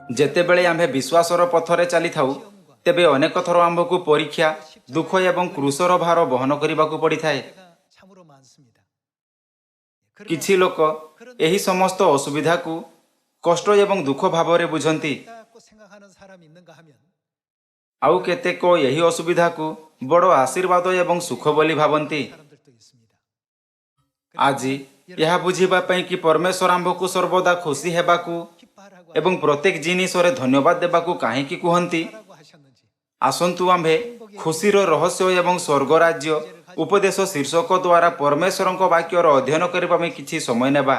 ଯେତେବେଳେ ଆମ୍ଭେ ବିଶ୍ୱାସର ପଥରେ ଚାଲିଥାଉ ତେବେ ଅନେକ ଥର ଆମ୍ଭକୁ ପରୀକ୍ଷା ଦୁଃଖ ଏବଂ କ୍ରୁଶର ଭାର ବହନ କରିବାକୁ ପଡ଼ିଥାଏ। କିଛି ଲୋକ ଏହି ସମସ୍ତ ଅସୁବିଧାକୁ କଷ୍ଟ ଏବଂ ଦୁଃଖ ଭାବରେ ବୁଝନ୍ତି। ଆଉ କେତେକ ଏହି ଅସୁବିଧାକୁ ବଡ଼ ଆଶୀର୍ବାଦ ଏବଂ ସୁଖ ବୋଲି ଭାବନ୍ତି। ଆଜି ଏହା ବୁଝିବା ପାଇଁ କି ପରମେଶ୍ୱର ଆମ୍ଭକୁ ସର୍ବଦା ଖୁସି ହେବାକୁ ଏବଂ ପ୍ରତ୍ୟେକ ଜିନିଷରେ ଧନ୍ୟବାଦ ଦେବାକୁ କାହିଁକି କୁହନ୍ତି, ଆସନ୍ତୁ ଆମ୍ଭେ ଖୁସିର ରହସ୍ୟ ଏବଂ ସ୍ୱର୍ଗ ରାଜ୍ୟ ଉପଦେଶ ଶୀର୍ଷକ ଦ୍ୱାରା ପରମେଶ୍ୱରଙ୍କ ବାକ୍ୟର ଅଧ୍ୟୟନ କରିବା ପାଇଁ କିଛି ସମୟ ନେବା।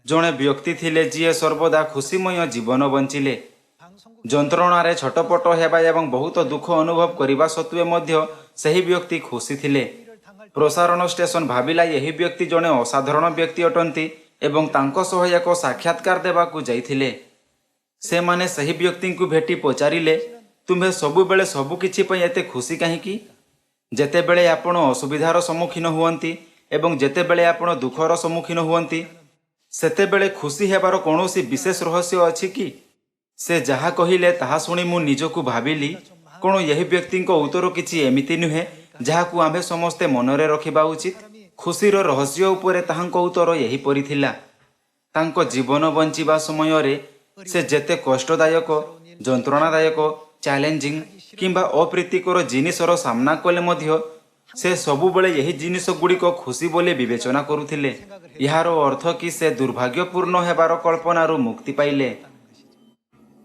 ଜଣେ ବ୍ୟକ୍ତି ଥିଲେ ଯିଏ ସର୍ବଦା ଖୁସିମୟ ଜୀବନ ବଞ୍ଚିଲେ। ଯନ୍ତ୍ରଣାରେ ଛଟପଟ ହେବା ଏବଂ ବହୁତ ଦୁଃଖ ଅନୁଭବ କରିବା ସତ୍ତ୍ୱେ ମଧ୍ୟ ସେହି ବ୍ୟକ୍ତି ଖୁସି ଥିଲେ। ପ୍ରସାରଣ ଷ୍ଟେସନ ଭାବିଲା ଏହି ବ୍ୟକ୍ତି ଜଣେ ଅସାଧାରଣ ବ୍ୟକ୍ତି ଅଟନ୍ତି ଏବଂ ତାଙ୍କ ସହ ଏକ ସାକ୍ଷାତକାର ଦେବାକୁ ଯାଇଥିଲେ। ସେମାନେ ସେହି ବ୍ୟକ୍ତିଙ୍କୁ ଭେଟି ପଚାରିଲେ, ତୁମ୍ଭେ ସବୁବେଳେ ସବୁକିଛି ପାଇଁ ଏତେ ଖୁସି କାହିଁକି? ଯେତେବେଳେ ଆପଣ ଅସୁବିଧାର ସମ୍ମୁଖୀନ ହୁଅନ୍ତି ଏବଂ ଯେତେବେଳେ ଆପଣ ଦୁଃଖର ସମ୍ମୁଖୀନ ହୁଅନ୍ତି ସେତେବେଳେ ଖୁସି ହେବାର କୌଣସି ବିଶେଷ ରହସ୍ୟ ଅଛି କି? ସେ ଯାହା କହିଲେ ତାହା ଶୁଣି ମୁଁ ନିଜକୁ ଭାବିଲି, କ'ଣ ଏହି ବ୍ୟକ୍ତିଙ୍କ ଉତ୍ତର କିଛି ଏମିତି ନୁହେଁ ଯାହାକୁ ଆମ୍ଭେ ସମସ୍ତେ ମନରେ ରଖିବା ଉଚିତ? ଖୁସିର ରହସ୍ୟ ଉପରେ ତାହାଙ୍କ ଉତ୍ତର ଏହିପରି ଥିଲା। ତାଙ୍କ ଜୀବନ ବଞ୍ଚିବା ସମୟରେ ସେ ଯେତେ କଷ୍ଟଦାୟକ, ଯନ୍ତ୍ରଣାଦାୟକ, ଚ୍ୟାଲେଞ୍ଜିଂ କିମ୍ବା ଅପ୍ରୀତିକର ଜିନିଷର ସାମ୍ନା କଲେ ମଧ୍ୟ ସେ ସବୁବେଳେ ଏହି ଜିନିଷ ଗୁଡ଼ିକ ଖୁସି ବୋଲି ବିବେଚନା କରୁଥିଲେ। ଏହାର ଅର୍ଥ କି ସେ ଦୁର୍ଭାଗ୍ୟପୂର୍ଣ୍ଣ ହେବାର କଳ୍ପନାରୁ ମୁକ୍ତି ପାଇଲେ।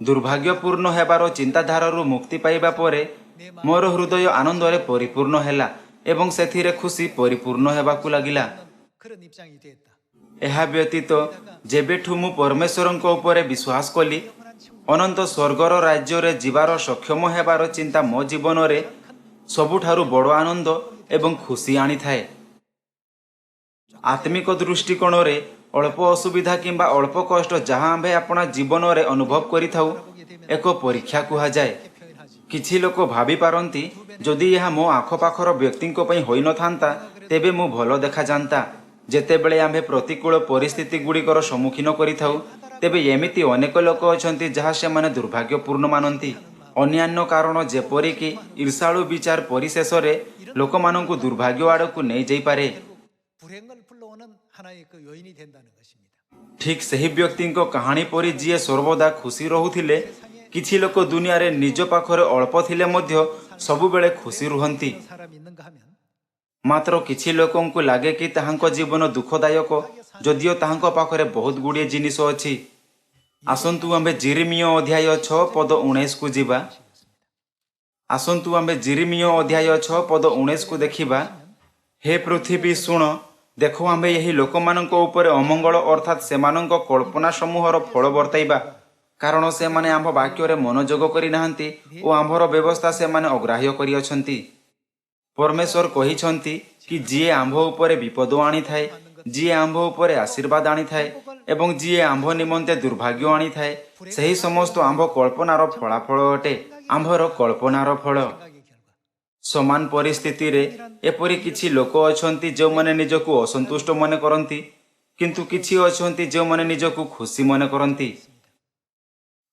ଦୁର୍ଭାଗ୍ୟପୂର୍ଣ୍ଣ ହେବାର ଚିନ୍ତାଧାରାରୁ ମୁକ୍ତି ପାଇବା ପରେ ମୋର ହୃଦୟ ଆନନ୍ଦରେ ପରିପୂର୍ଣ୍ଣ ହେଲା ଏବଂ ସେଥିରେ ଖୁସି ପରିପୂର୍ଣ୍ଣ ହେବାକୁ ଲାଗିଲା। ଏହା ବ୍ୟତୀତ ଯେବେଠୁ ମୁଁ ପରମେଶ୍ୱରଙ୍କ ଉପରେ ବିଶ୍ୱାସ କଲି, ଅନନ୍ତ ସ୍ୱର୍ଗର ରାଜ୍ୟରେ ଯିବାର ସକ୍ଷମ ହେବାର ଚିନ୍ତା ମୋ ଜୀବନରେ ସବୁଠାରୁ ବଡ଼ ଆନନ୍ଦ ଏବଂ ଖୁସି ଆଣିଥାଏ। ଆତ୍ମିକ ଦୃଷ୍ଟିକୋଣରେ ଅଳ୍ପ ଅସୁବିଧା କିମ୍ବା ଅଳ୍ପ କଷ୍ଟ ଯାହା ଆମ୍ଭେ ଆପଣା ଜୀବନରେ ଅନୁଭବ କରିଥାଉ ଏକ ପରୀକ୍ଷା କୁହାଯାଏ। କିଛି ଲୋକ ଭାବିପାରନ୍ତି, ଯଦି ଏହା ମୋ ଆଖପାଖର ବ୍ୟକ୍ତିଙ୍କ ପାଇଁ ହୋଇନଥାନ୍ତା ତେବେ ମୁଁ ଭଲ ଦେଖାଯାନ୍ତା। ଯେତେବେଳେ ଆମ୍ଭେ ପ୍ରତିକୂଳ ପରିସ୍ଥିତି ଗୁଡ଼ିକର ସମ୍ମୁଖୀନ କରିଥାଉ ତେବେ ଏମିତି ଅନେକ ଲୋକ ଅଛନ୍ତି ଯାହା ସେମାନେ ଦୁର୍ଭାଗ୍ୟପୂର୍ଣ୍ଣ ମାନନ୍ତି। ଅନ୍ୟାନ୍ୟ କାରଣ ଯେପରିକି ଈର୍ଷାଳୁ ବିଚାର ପରିଶେଷରେ ଲୋକମାନଙ୍କୁ ଦୁର୍ଭାଗ୍ୟ ଆଡ଼କୁ ନେଇଯାଇପାରେ। ଠିକ୍ ସେହି ବ୍ୟକ୍ତିଙ୍କ କାହାଣୀ ପରି ଯିଏ ସର୍ବଦା ଖୁସି ରହୁଥିଲେ। କିଛି ଲୋକ ଦୁନିଆରେ ନିଜ ପାଖରେ ଅଳ୍ପ ଥିଲେ ମଧ୍ୟ ସବୁବେଳେ ଖୁସି ରୁହନ୍ତି। ମାତ୍ର କିଛି ଲୋକଙ୍କୁ ଲାଗେ କି ତାହାଙ୍କ ଜୀବନ ଦୁଃଖଦାୟକ ଯଦିଓ ତାହାଙ୍କ ପାଖରେ ବହୁତ ଗୁଡ଼ିଏ ଜିନିଷ ଅଛି। ଆସନ୍ତୁ ଆମ୍ଭେ ଜିରିମିୟ ଅଧ୍ୟାୟ 6 ପଦ 19କୁ ଯିବା। ଆସନ୍ତୁ ଆମ୍ଭେ ଜିରିମିୟ ଅଧ୍ୟାୟ 6 ପଦ 19କୁ ଦେଖିବା। ହେ ପୃଥିବୀ ଶୁଣ, ଦେଖ ଆମ୍ଭେ ଏହି ଲୋକମାନଙ୍କ ଉପରେ ଅମଙ୍ଗଳ ଅର୍ଥାତ୍ ସେମାନଙ୍କ କଳ୍ପନା ସମୂହର ଫଳ ବର୍ତ୍ତାଇବା, କାରଣ ସେମାନେ ଆମ୍ଭ ବାକ୍ୟରେ ମନୋଯୋଗ କରିନାହାନ୍ତି ଓ ଆମ୍ଭର ବ୍ୟବସ୍ଥା ସେମାନେ ଅଗ୍ରାହ୍ୟ କରିଅଛନ୍ତି। ପରମେଶ୍ୱର କହିଛନ୍ତି କି ଯିଏ ଆମ୍ଭ ଉପରେ ବିପଦ ଆଣିଥାଏ, ଯିଏ ଆମ୍ଭ ଉପରେ ଆଶୀର୍ବାଦ ଆଣିଥାଏ ଏବଂ ଯିଏ ଆମ୍ଭ ନିମନ୍ତେ ଦୁର୍ଭାଗ୍ୟ ଆଣିଥାଏ, ସେହି ସମସ୍ତ ଆମ୍ଭ କଳ୍ପନାର ଫଳାଫଳ ଅଟେ। ଆମ୍ଭର କଳ୍ପନାର ଫଳ। ସମାନ ପରିସ୍ଥିତିରେ ଏପରି କିଛି ଲୋକ ଅଛନ୍ତି ଯେଉଁମାନେ ନିଜକୁ ଅସନ୍ତୁଷ୍ଟ ମନେ କରନ୍ତି, କିନ୍ତୁ କିଛି ଅଛନ୍ତି ଯେଉଁମାନେ ନିଜକୁ ଖୁସି ମନେ କରନ୍ତି।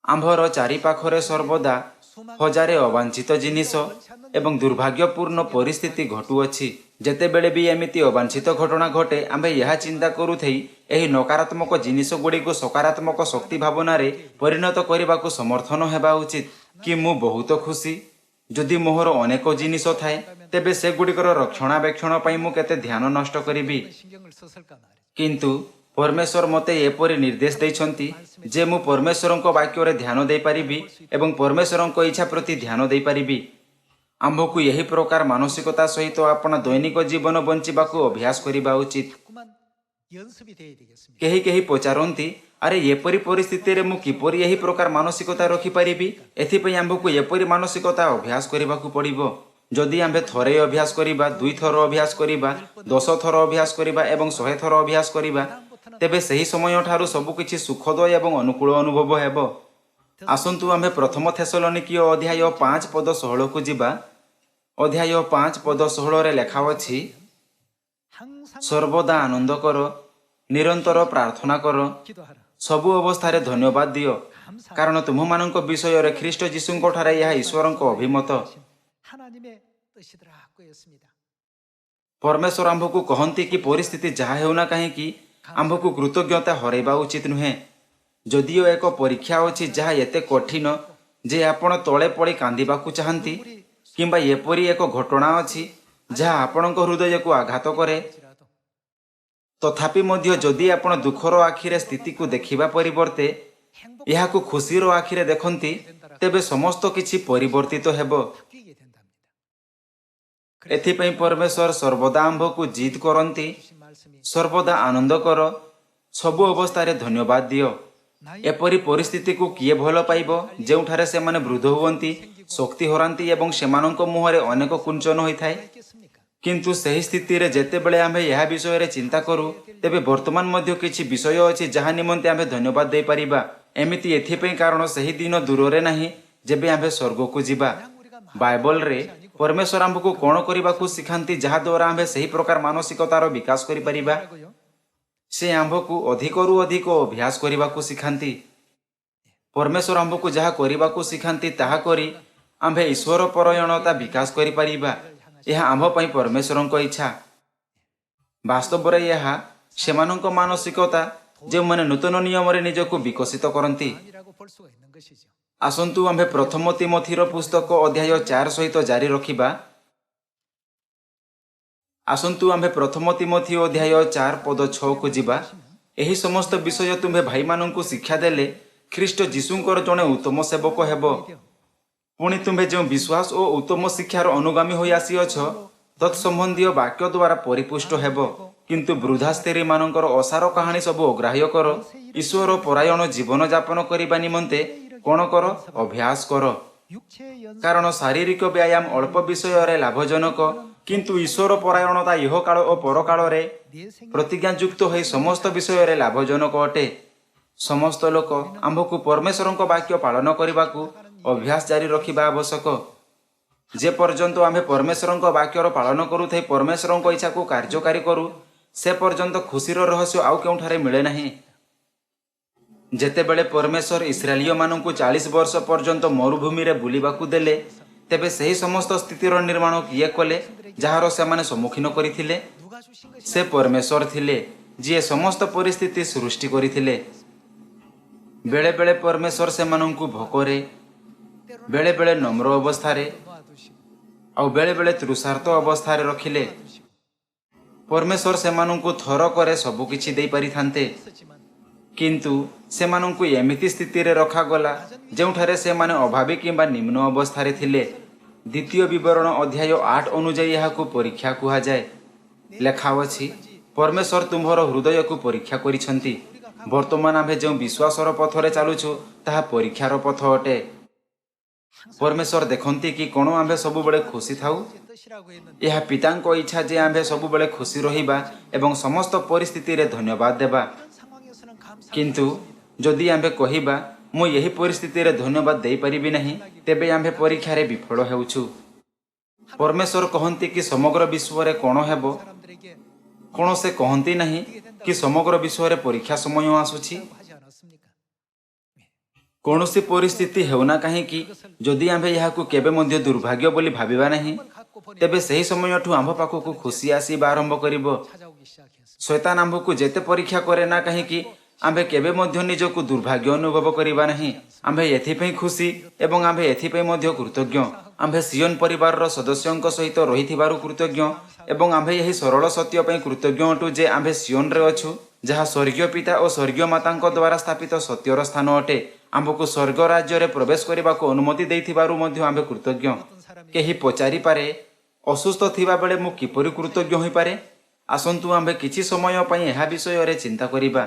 ଆମ୍ଭର ଚାରିପାଖରେ ସର୍ବଦା ହଜାରେ ଅବାଞ୍ଛିତ ଜିନିଷ ଏବଂ ଦୁର୍ଭାଗ୍ୟପୂର୍ଣ୍ଣ ପରିସ୍ଥିତି ଘଟୁଅଛି। ଯେତେବେଳେ ବି ଏମିତି ଅବାଞ୍ଛିତ ଘଟଣା ଘଟେ ଆମ୍ଭେ ଏହା ଚିନ୍ତା କରୁଥାଇ ଏହି ନକାରାତ୍ମକ ଜିନିଷ ଗୁଡ଼ିକୁ ସକାରାତ୍ମକ ଶକ୍ତି ଭାବନାରେ ପରିଣତ କରିବାକୁ ସମର୍ଥନ ହେବା ଉଚିତ। କି ମୁଁ ବହୁତ ଖୁସି। ଯଦି ମୋହର ଅନେକ ଜିନିଷ ଥାଏ ତେବେ ସେଗୁଡ଼ିକର ରକ୍ଷଣାବେକ୍ଷଣ ପାଇଁ ମୁଁ କେତେ ଧ୍ୟାନ ନଷ୍ଟ କରିବି। କିନ୍ତୁ ପରମେଶ୍ୱର ମୋତେ ଏପରି ନିର୍ଦ୍ଦେଶ ଦେଇଛନ୍ତି ଯେ ମୁଁ ପରମେଶ୍ୱରଙ୍କ ବାକ୍ୟରେ ଧ୍ୟାନ ଦେଇପାରିବି ଏବଂ ପରମେଶ୍ୱରଙ୍କ ଇଚ୍ଛା ପ୍ରତି ଧ୍ୟାନ ଦେଇପାରିବି। ଆମ୍ଭକୁ ଏହି ପ୍ରକାର ମାନସିକତା ସହିତ ଆପଣା ଦୈନିକ ଜୀବନ ବଞ୍ଚିବାକୁ ଅଭ୍ୟାସ କରିବା ଉଚିତ। କେହି କେହି ପଚାରନ୍ତି, ଆରେ ଏପରି ପରିସ୍ଥିତିରେ ମୁଁ କିପରି ଏହି ପ୍ରକାର ମାନସିକତା ରଖିପାରିବି? ଏଥିପାଇଁ ଆମ୍ଭକୁ ଏପରି ମାନସିକତା ଅଭ୍ୟାସ କରିବାକୁ ପଡ଼ିବ। ଯଦି ଆମ୍ଭେ ଥରେ ଅଭ୍ୟାସ କରିବା, 2 ଥର ଅଭ୍ୟାସ କରିବା, 10 ଥର ଅଭ୍ୟାସ କରିବା ଏବଂ 100 ଥର ଅଭ୍ୟାସ କରିବା, ତେବେ ସେହି ସମୟଠାରୁ ସବୁକିଛି ସୁଖଦ ଏବଂ ଅନୁକୂଳ ଅନୁଭବ ହେବ। ଆସନ୍ତୁ ଆମ୍ଭେ ପ୍ରଥମ ଥେସଲୋନିକୀୟ ଅଧ୍ୟାୟ 5 ପଦ 16କୁ ଯିବା। ଅଧ୍ୟାୟ 5 ପଦ 16ରେ ଲେଖା ଅଛି, ସର୍ବଦା ଆନନ୍ଦ କର, ନିରନ୍ତର ପ୍ରାର୍ଥନା କର, ସବୁ ଅବସ୍ଥାରେ ଧନ୍ୟବାଦ ଦିଅ, କାରଣ ତୁମମାନଙ୍କ ବିଷୟରେ ଖ୍ରୀଷ୍ଟ ଯୀଶୁଙ୍କ ଠାରେ ଏହା ଈଶ୍ୱରଙ୍କ ଅଭିମତ। 하나님의 뜻이더라고 했습니다. ପରମେଶ୍ୱର ଆମ୍ଭକୁ କହନ୍ତି କି ପରିସ୍ଥିତି ଯାହା ହେଉନା କାହିଁକି ଆମ୍ଭକୁ କୃତଜ୍ଞତା ହରାଇବା ଉଚିତ ନୁହେଁ। ଯଦିଓ ଏକ ପରୀକ୍ଷା ଅଛି ଯାହା ଏତେ କଠିନ ଯେ ଆପଣ ତଳେ ପଡ଼ି କାନ୍ଦିବାକୁ ଚାହାନ୍ତି, କିମ୍ବା ଏପରି ଏକ ଘଟଣା ଅଛି ଯାହା ଆପଣଙ୍କ ହୃଦୟକୁ ଆଘାତ କରେ, ତଥାପି ମଧ୍ୟ ଯଦି ଆପଣ ଦୁଃଖର ଆଖିରେ ସ୍ଥିତିକୁ ଦେଖିବା ପରିବର୍ତ୍ତେ ଏହାକୁ ଖୁସିର ଆଖିରେ ଦେଖନ୍ତି, ତେବେ ସମସ୍ତ କିଛି ପରିବର୍ତ୍ତିତ ହେବ। 바뀌게 된답니다. ଏଥିପାଇଁ ପରମେଶ୍ୱର ସର୍ବଦା ଆମ୍ଭକୁ ଜିଦ୍ କରନ୍ତି, 주신 말씀이 ସର୍ବଦା ଆନନ୍ଦ କର, ସବୁ ଅବସ୍ଥାରେ ଧନ୍ୟବାଦ ଦିଅ। ଏପରି ପରିସ୍ଥିତିକୁ କିଏ ଭଲ ପାଇବ ଯେଉଁଠାରେ ସେମାନେ ବୃଦ୍ଧ ହୁଅନ୍ତି, ଶକ୍ତି ହରାନ୍ତି ଏବଂ ସେମାନଙ୍କ ମୁହଁରେ ଅନେକ କୁଞ୍ଚନ ହୋଇଥାଏ। 있겠습니까? କିନ୍ତୁ ସେହି ସ୍ଥିତିରେ ଯେତେବେଳେ ଆମ୍ଭେ ଏହା ବିଷୟରେ ଚିନ୍ତା କରୁ, ତେବେ ବର୍ତ୍ତମାନ ମଧ୍ୟ କିଛି ବିଷୟ ଅଛି ଯାହା ନିମନ୍ତେ ଆମ୍ଭେ ଧନ୍ୟବାଦ ଦେଇପାରିବା। ଏମିତି ଏଥିପାଇଁ କାରଣ ସେହି ଦିନ ଦୂରରେ ନାହିଁ ଯେବେ ଆମ୍ଭେ ସ୍ୱର୍ଗକୁ ଯିବା। ବାଇବଲରେ ପରମେଶ୍ୱର ଆମ୍ଭକୁ କ'ଣ କରିବାକୁ ଶିଖାନ୍ତି ଯାହାଦ୍ୱାରା ଆମ୍ଭେ ସେହି ପ୍ରକାର ମାନସିକତାର ବିକାଶ କରିପାରିବା? 하고요. ସେ ଆମ୍ଭକୁ ଅଧିକରୁ ଅଧିକ ଅଭ୍ୟାସ କରିବାକୁ ଶିଖାନ୍ତି। ପରମେଶ୍ୱର ଆମ୍ଭକୁ ଯାହା କରିବାକୁ ଶିଖାନ୍ତି ତାହା କରି ଆମ୍ଭେ ଈଶ୍ୱର ପରାୟଣତା ବିକାଶ କରିପାରିବା। ଏହା ଆମ୍ଭ ପାଇଁ ପରମେଶ୍ୱରଙ୍କ ଇଚ୍ଛା। ବାସ୍ତବରେ ଏହା ସେମାନଙ୍କ ମାନସିକତା ଯେଉଁମାନେ ନୂତନ ନିୟମରେ ନିଜକୁ ବିକଶିତ କରନ୍ତି। 마음이라고 볼 수가 있는 것이죠. ଆସନ୍ତୁ ଆମ୍ଭେ ପ୍ରଥମ ତିମୋଥୀର ପୁସ୍ତକ ଅଧ୍ୟାୟ 4 ସହିତ ଜାରି ରଖିବା। ଆସନ୍ତୁ ଆମ୍ଭେ ପ୍ରଥମ ତିମୋଥୀ ଅଧ୍ୟାୟ 4 ପଦ 6କୁ ଯିବା। ଏହି ସମସ୍ତ ବିଷୟ ତୁମ୍ଭେ ଭାଇମାନଙ୍କୁ ଶିକ୍ଷା ଦେଲେ ଖ୍ରୀଷ୍ଟ ଯୀଶୁଙ୍କର ଜଣେ ଉତ୍ତମ ସେବକ ହେବ। ପୁଣି ତୁମ୍ଭେ ଯେଉଁ ବିଶ୍ୱାସ ଓ ଉତ୍ତମ ଶିକ୍ଷାର ଅନୁଗାମୀ ହୋଇ ଆସିଅଛ, ତତ୍ସମ୍ବନ୍ଧୀୟ ବାକ୍ୟ ଦ୍ୱାରା ପରିପୁଷ୍ଟ ହେବ। କିନ୍ତୁ ବୃଦ୍ଧା ସ୍ତ୍ରୀମାନଙ୍କର ଅସାର କାହାଣୀ ସବୁ ଅଗ୍ରାହ୍ୟ କର। ଈଶ୍ୱର ପରାୟଣ ଜୀବନଯାପନ କରିବା ନିମନ୍ତେ କ'ଣ କର? ଅଭ୍ୟାସ କର। 육체의 연습 କାରଣ ଶାରୀରିକ ବ୍ୟାୟାମ ଅଳ୍ପ ବିଷୟରେ ଲାଭଜନକ, କିନ୍ତୁ ଈଶ୍ୱର ପରାୟଣତା ଇହକାଳ ଓ ପରକାଳରେ 내 생각 ପ୍ରତିଜ୍ଞାଯୁକ୍ତ ହୋଇ ସମସ୍ତ ବିଷୟରେ ଲାଭଜନକ ଅଟେ। ସମସ୍ତ ଲୋକ ଆମ୍ଭକୁ ପରମେଶ୍ୱରଙ୍କ ବାକ୍ୟ ପାଳନ କରିବାକୁ ଅଭ୍ୟାସ ଜାରି ରଖିବା ଆବଶ୍ୟକ। ଯେ ପର୍ଯ୍ୟନ୍ତ ଆମ୍ଭେ ପରମେଶ୍ୱରଙ୍କ ବାକ୍ୟର ପାଳନ କରୁଥାଇ ପରମେଶ୍ୱରଙ୍କ ଇଚ୍ଛାକୁ କାର୍ଯ୍ୟକାରୀ କରୁ, ସେ ପର୍ଯ୍ୟନ୍ତ ଖୁସିର ରହସ୍ୟ ଆଉ କେଉଁଠାରେ ମିଳେ ନାହିଁ। ଯେତେବେଳେ ପରମେଶ୍ୱର ଇସ୍ରାଏଲୀୟମାନଙ୍କୁ 40 ବର୍ଷ ପର୍ଯ୍ୟନ୍ତ ମରୁଭୂମିରେ ବୁଲିବାକୁ ଦେଲେ, ତେବେ ସେହି ସମସ୍ତ ସ୍ଥିତିର ନିର୍ମାଣ କିଏ କଲେ ଯାହାର ସେମାନେ ସମ୍ମୁଖୀନ କରିଥିଲେ? 누가 주신 것이 ସେ ପରମେଶ୍ୱର ଥିଲେ, ଯିଏ ସମସ୍ତ ପରିସ୍ଥିତି ସୃଷ୍ଟି କରିଥିଲେ। ବେଳେବେଳେ ପରମେଶ୍ୱର ସେମାନଙ୍କୁ ଭୋକରେ, ବେଳେବେଳେ ନମ୍ର ଅବସ୍ଥାରେ 놓아두시고 ଆଉ ବେଳେବେଳେ ତୃଷାର୍ତ୍ତ ଅବସ୍ଥାରେ ରଖିଲେ। ପରମେଶ୍ୱର ସେମାନଙ୍କୁ ଥରକରେ ସବୁକିଛି ଦେଇପାରିଥାନ୍ତେ, 있었지만 କିନ୍ତୁ ସେମାନଙ୍କୁ ଏମିତି ସ୍ଥିତିରେ ରଖାଗଲା ଯେଉଁଠାରେ ସେମାନେ ଅଭାବୀ କିମ୍ବା ନିମ୍ନ ଅବସ୍ଥାରେ ଥିଲେ। ଦ୍ୱିତୀୟ ବିବରଣ ଅଧ୍ୟାୟ 8 ଅନୁଯାୟୀ ଏହାକୁ ପରୀକ୍ଷା କୁହାଯାଏ। ଲେଖା ଅଛି, ପରମେଶ୍ୱର ତୁମ୍ଭର ହୃଦୟକୁ ପରୀକ୍ଷା କରିଛନ୍ତି। ବର୍ତ୍ତମାନ ଆମ୍ଭେ ଯେଉଁ ବିଶ୍ୱାସର ପଥରେ ଚାଲୁଛୁ ତାହା ପରୀକ୍ଷାର ପଥ ଅଟେ। ପରମେଶ୍ୱର ଦେଖନ୍ତି କି କ'ଣ ଆମ୍ଭେ ସବୁବେଳେ ଖୁସି ଥାଉ? 제 뜻이라고 했는데 ଏହା ପିତାଙ୍କ ଇଚ୍ଛା ଯେ ଆମ୍ଭେ ସବୁବେଳେ ଖୁସି ରହିବା ଏବଂ ସମସ୍ତ ପରିସ୍ଥିତିରେ ଧନ୍ୟବାଦ ଦେବା। 이런 상황에서는 감사할 କିନ୍ତୁ 수 없습니다. ଯଦି ଆମ୍ଭେ କହିବା ମୁଁ ଏହି ପରିସ୍ଥିତିରେ ଧନ୍ୟବାଦ ଦେଇପାରିବି ନାହିଁ, ତେବେ ଆମ୍ଭେ ପରୀକ୍ଷାରେ ବିଫଳ ହେଉଛୁ। ପରମେଶ୍ୱର କହନ୍ତି କି ସମଗ୍ର ବିଶ୍ୱରେ କ'ଣ ହେବ? 사람들에게 କ'ଣ ସେ କହନ୍ତି ନାହିଁ କି ସମଗ୍ର ବିଶ୍ୱରେ ପରୀକ୍ଷା ସମୟ ଆସୁଛି? 하지 않았습니까? କୌଣସି ପରିସ୍ଥିତି ହେଉନା କାହିଁକି ଯଦି ଆମ୍ଭେ ଏହାକୁ କେବେ ମଧ୍ୟ ଦୁର୍ଭାଗ୍ୟ ବୋଲି ଭାବିବା ନାହିଁ, 갖고 버리 ତେବେ ସେହି ସମୟଠୁ ଆମ୍ଭ ପାଖକୁ ଖୁସି ଆସିବା ଆରମ୍ଭ କରିବ। 찾아오기 시작했습니다. ଶୈତାନ ଆମ୍ଭକୁ ଯେତେ ପରୀକ୍ଷା କରେ ନା କାହିଁକି ଆମ୍ଭେ କେବେ ମଧ୍ୟ ନିଜକୁ ଦୁର୍ଭାଗ୍ୟ ଅନୁଭବ କରିବା ନାହିଁ। ଆମ୍ଭେ ଏଥିପାଇଁ ଖୁସି ଏବଂ ଆମ୍ଭେ ଏଥିପାଇଁ ମଧ୍ୟ କୃତଜ୍ଞ। ଆମ୍ଭେ ସିଓନ ପରିବାରର ସଦସ୍ୟଙ୍କ ସହିତ ରହିଥିବାରୁ କୃତଜ୍ଞ ଏବଂ ଆମ୍ଭେ ଏହି ସରଳ ସତ୍ୟ ପାଇଁ କୃତଜ୍ଞ ଅଟୁ ଯେ ଆମ୍ଭେ ସିଓନରେ ଅଛୁ, ଯାହା ସ୍ୱର୍ଗୀୟ ପିତା ଓ ସ୍ୱର୍ଗୀୟ ମାତାଙ୍କ ଦ୍ୱାରା ସ୍ଥାପିତ ସତ୍ୟର ସ୍ଥାନ ଅଟେ। ଆମ୍ଭକୁ ସ୍ୱର୍ଗ ରାଜ୍ୟରେ ପ୍ରବେଶ କରିବାକୁ ଅନୁମତି ଦେଇଥିବାରୁ ମଧ୍ୟ ଆମ୍ଭେ କୃତଜ୍ଞ। କେହି ପଚାରିପାରେ, ଅସୁସ୍ଥ ଥିବାବେଳେ ମୁଁ କିପରି କୃତଜ୍ଞ ହୋଇପାରେ? ଆସନ୍ତୁ ଆମ୍ଭେ କିଛି ସମୟ ପାଇଁ ଏହା ବିଷୟରେ ଚିନ୍ତା କରିବା।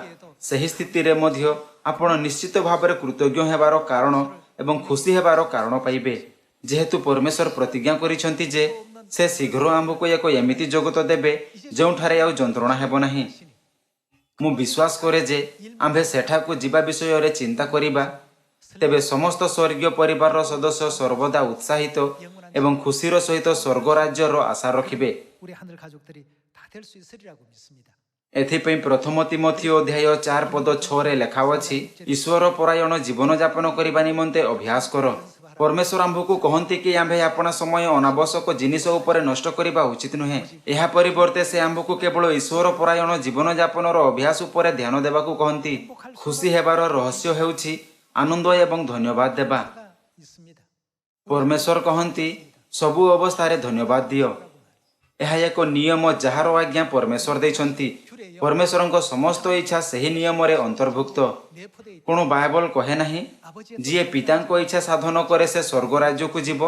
ସେହି ସ୍ଥିତିରେ ମଧ୍ୟ ଆପଣ ନିଶ୍ଚିତ ଭାବରେ କୃତଜ୍ଞ ହେବାର କାରଣ ଏବଂ ଖୁସି ହେବାର କାରଣ ପାଇବେ, ଯେହେତୁ ପରମେଶ୍ୱର ପ୍ରତିଜ୍ଞା କରିଛନ୍ତି ଯେ ସେ ଶୀଘ୍ର ଆମ୍ଭକୁ ଏକ ଏମିତି ଜଗତ ଦେବେ ଯେଉଁଠାରେ ଆଉ ଯନ୍ତ୍ରଣା ହେବ ନାହିଁ। ମୁଁ ବିଶ୍ୱାସ କରେ ଯେ ଆମ୍ଭେ ସେଠାକୁ ଯିବା ବିଷୟରେ ଚିନ୍ତା କରିବା, ତେବେ ସମସ୍ତ ସ୍ୱର୍ଗୀୟ ପରିବାରର ସଦସ୍ୟ ସର୍ବଦା ଉତ୍ସାହିତ ଏବଂ ଖୁସିର ସହିତ ସ୍ୱର୍ଗ ରାଜ୍ୟର ଆଶା ରଖିବେ। 우리 하늘 가족들이 다 될 수 있으리라고 믿습니다. ଏଥିପାଇଁ ପ୍ରଥମ ତିମୋଥୀ ଅଧ୍ୟାୟ 4:6 ଲେଖା ଅଛି, ଈଶ୍ୱର ପରାୟଣ ଜୀବନଯାପନ କରିବା ନିମନ୍ତେ ଅଭ୍ୟାସ କର। ପରମେଶ୍ୱର ଆମ୍ଭକୁ କହନ୍ତି କି ଆମ୍ଭେ ଆପଣା ସମୟ ଅନାବଶ୍ୟକ ଜିନିଷ ଉପରେ ନଷ୍ଟ କରିବା ଉଚିତ ନୁହେଁ। ଏହା ପରିବର୍ତ୍ତେ ସେ ଆମ୍ଭକୁ କେବଳ ଈଶ୍ୱର ପରାୟଣ ଜୀବନଯାପନର ଅଭ୍ୟାସ ଉପରେ ଧ୍ୟାନ ଦେବାକୁ କହନ୍ତି। ଖୁସି ହେବାର ରହସ୍ୟ ହେଉଛି ଆନନ୍ଦ ଏବଂ ଧନ୍ୟବାଦ ଦେବା। 있습니다. ପରମେଶ୍ୱର କହନ୍ତି, ସବୁ ଅବସ୍ଥାରେ ଧନ୍ୟବାଦ ଦିଅ। ଏହା ଏକ ନିୟମ ଯାହାର ଆଜ୍ଞା ପରମେଶ୍ୱର ଦେଇଛନ୍ତି। ପରମେଶ୍ୱରଙ୍କ ସମସ୍ତ ଇଚ୍ଛା ସେହି ନିୟମରେ ଅନ୍ତର୍ଭୁକ୍ତ। 내포되어 있다. କ'ଣ ବାଇବଲ କହେ ନାହିଁ, ଯିଏ ପିତାଙ୍କ ଇଚ୍ଛା ସାଧନ କରେ ସେ ସ୍ୱର୍ଗ ରାଜ୍ୟକୁ ଯିବ?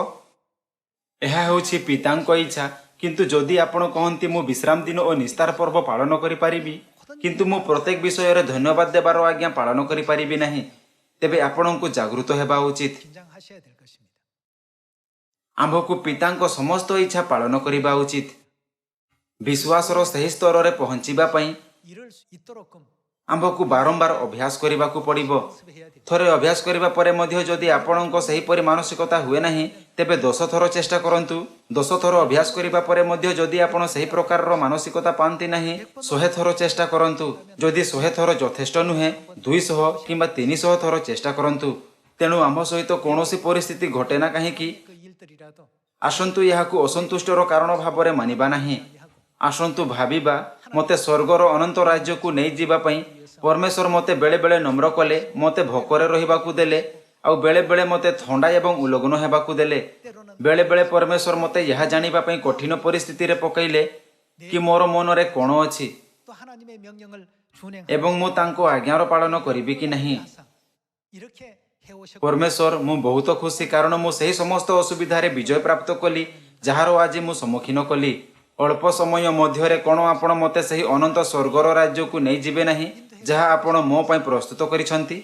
ଏହା ହେଉଛି ପିତାଙ୍କ ଇଚ୍ଛା। କିନ୍ତୁ ଯଦି ଆପଣ କହନ୍ତି ମୁଁ ବିଶ୍ରାମ ଦିନ ଓ ନିସ୍ତାର ପର୍ବ ପାଳନ କରିପାରିବି, କିନ୍ତୁ ମୁଁ ପ୍ରତ୍ୟେକ ବିଷୟରେ ଧନ୍ୟବାଦ ଦେବାର ଆଜ୍ଞା ପାଳନ କରିପାରିବି ନାହିଁ, ତେବେ ଆପଣଙ୍କୁ ଜାଗୃତ ହେବା ଉଚିତ। 긴장하셔야 될 것입니다. ଆମ୍ଭକୁ ପିତାଙ୍କ ସମସ୍ତ ଇଚ୍ଛା ପାଳନ କରିବା ଉଚିତ। ବିଶ୍ୱାସର ସେହି ସ୍ତରରେ ପହଞ୍ଚିବା ପାଇଁ 이럴 수 있도록끔 ଆମ୍ଭକୁ ବାରମ୍ବାର ଅଭ୍ୟାସ କରିବାକୁ ପଡ଼ିବ। 연습해야 됩니다. ଥରେ ଅଭ୍ୟାସ କରିବା ପରେ ମଧ୍ୟ ଯଦି ଆପଣଙ୍କ ସେହିପରି ମାନସିକତା ହୁଏ ନାହିଁ, ତେବେ 10 ଥର ଚେଷ୍ଟା କରନ୍ତୁ। 10 ଥର ଅଭ୍ୟାସ କରିବା ପରେ ମଧ୍ୟ ଯଦି ଆପଣ ସେହି ପ୍ରକାରର ମାନସିକତା ପାଆନ୍ତି ନାହିଁ, 100 ଥର ଚେଷ୍ଟା କରନ୍ତୁ। ଯଦି 100 ଥର ଯଥେଷ୍ଟ ନୁହେଁ, 200 କିମ୍ବା 300 ଥର ଚେଷ୍ଟା କରନ୍ତୁ। ତେଣୁ ଆମ୍ଭ ସହିତ କୌଣସି ପରିସ୍ଥିତି ଘଟେ ନା କାହିଁକି, 그 일들이라도 ଆସନ୍ତୁ ଏହାକୁ ଅସନ୍ତୁଷ୍ଟର କାରଣ ଭାବରେ ମାନିବା ନାହିଁ। ଆସନ୍ତୁ ଭାବିବା, ମୋତେ ସ୍ୱର୍ଗର ଅନନ୍ତ ରାଜ୍ୟକୁ ନେଇଯିବା ପାଇଁ ପରମେଶ୍ୱର ମୋତେ ବେଳେବେଳେ ନମ୍ର କଲେ, ମୋତେ ଭୋକରେ ରହିବାକୁ ଦେଲେ, ଆଉ ବେଳେବେଳେ ମୋତେ ଥଣ୍ଡା ଏବଂ ଉଲଗ୍ନ ହେବାକୁ ଦେଲେ। ବେଳେବେଳେ ପରମେଶ୍ୱର ମୋତେ ଏହା ଜାଣିବା ପାଇଁ କଠିନ ପରିସ୍ଥିତିରେ ପକାଇଲେ କି ମୋର ମନରେ କ'ଣ ଅଛି 또 하나님의 명령을 준행하는 ଏବଂ ମୁଁ ତାଙ୍କ ଆଜ୍ଞାର ପାଳନ କରିବି କି ନାହିଁ। 이렇게 해오셨고 ପରମେଶ୍ୱର, ମୁଁ ବହୁତ ଖୁସି କାରଣ ମୁଁ ସେହି ସମସ୍ତ ଅସୁବିଧାରେ ବିଜୟ ପ୍ରାପ୍ତ କଲି ଯାହାର ଆଜି ମୁଁ ସମ୍ମୁଖୀନ କଲି। ଅଳ୍ପ ସମୟ ମଧ୍ୟରେ କ'ଣ ଆପଣ ମୋତେ ସେହି ଅନନ୍ତ ସ୍ୱର୍ଗର ରାଜ୍ୟକୁ ନେଇଯିବେ ନାହିଁ ଯାହା ଆପଣ ମୋ ପାଇଁ ପ୍ରସ୍ତୁତ କରିଛନ୍ତି?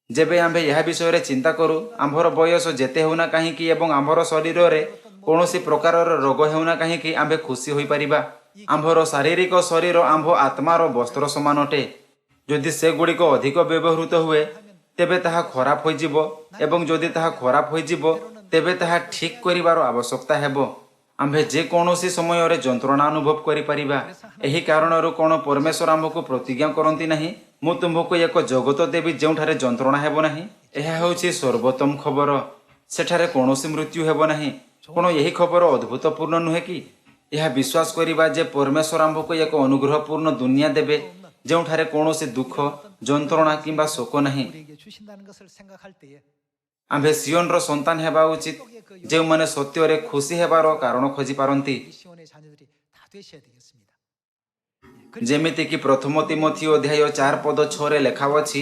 ଯେବେ ଆମ୍ଭେ ଏହା ବିଷୟରେ ଚିନ୍ତା କରୁ, ଆମ୍ଭର ବୟସ ଯେତେ ହେଉନା କାହିଁକି ଏବଂ ଆମ୍ଭର ଶରୀରରେ କୌଣସି ପ୍ରକାରର ରୋଗ ହେଉନା କାହିଁକି, ଆମ୍ଭେ ଖୁସି ହୋଇପାରିବା। ଆମ୍ଭର ଶାରୀରିକ ଶରୀର ଆମ୍ଭ ଆତ୍ମାର ବସ୍ତ୍ର ସମାନ ଅଟେ। ଯଦି ସେଗୁଡ଼ିକ ଅଧିକ ବ୍ୟବହୃତ ହୁଏ, ତେବେ ତାହା ଖରାପ ହୋଇଯିବ ଏବଂ ଯଦି ତାହା ଖରାପ ହୋଇଯିବ, ତେବେ ତାହା ଠିକ୍ କରିବାର ଆବଶ୍ୟକତା ହେବ। ଆମ୍ଭେ ଯେକୌଣସି ସମୟରେ ଯନ୍ତ୍ରଣା ଅନୁଭବ କରିପାରିବା। ଏହି କାରଣରୁ କ'ଣ ପରମେଶ୍ୱର ଆମ୍ଭକୁ ପ୍ରତିଜ୍ଞା କରନ୍ତି ନାହିଁ, ମୁଁ ତୁମ୍ଭକୁ ଏକ ଜଗତ ଦେବି ଯେଉଁଠାରେ ଯନ୍ତ୍ରଣା ହେବ ନାହିଁ? ଏହା ହେଉଛି ସର୍ବୋତ୍ତମ ଖବର। ସେଠାରେ କୌଣସି ମୃତ୍ୟୁ ହେବ ନାହିଁ। କ'ଣ ଏହି ଖବର ଅଦ୍ଭୁତପୂର୍ଣ୍ଣ ନୁହେଁ କି? ଏହା ବିଶ୍ୱାସ କରିବା ଯେ ପରମେଶ୍ୱର ଆମ୍ଭକୁ ଏକ ଅନୁଗ୍ରହପୂର୍ଣ୍ଣ ଦୁନିଆ ଦେବେ ଯେଉଁଠାରେ କୌଣସି ଦୁଃଖ, ଯନ୍ତ୍ରଣା କିମ୍ବା ଶୋକ ନାହିଁ। 우리에게 주신다는 것을 생각할 때에 ଆମ୍ଭେ ସିଓନର ସନ୍ତାନ ହେବା ଉଚିତ, ଯେଉଁମାନେ ସତ୍ୟରେ ଖୁସି ହେବାର କାରଣ ଖୋଜିପାରନ୍ତି। 이 시온의 자녀들이 다 되셔야 되겠습니다. ଯେମିତିକି ପ୍ରଥମ ତିମୋଥୀ ଅଧ୍ୟାୟ 4:6 ଲେଖା ଅଛି,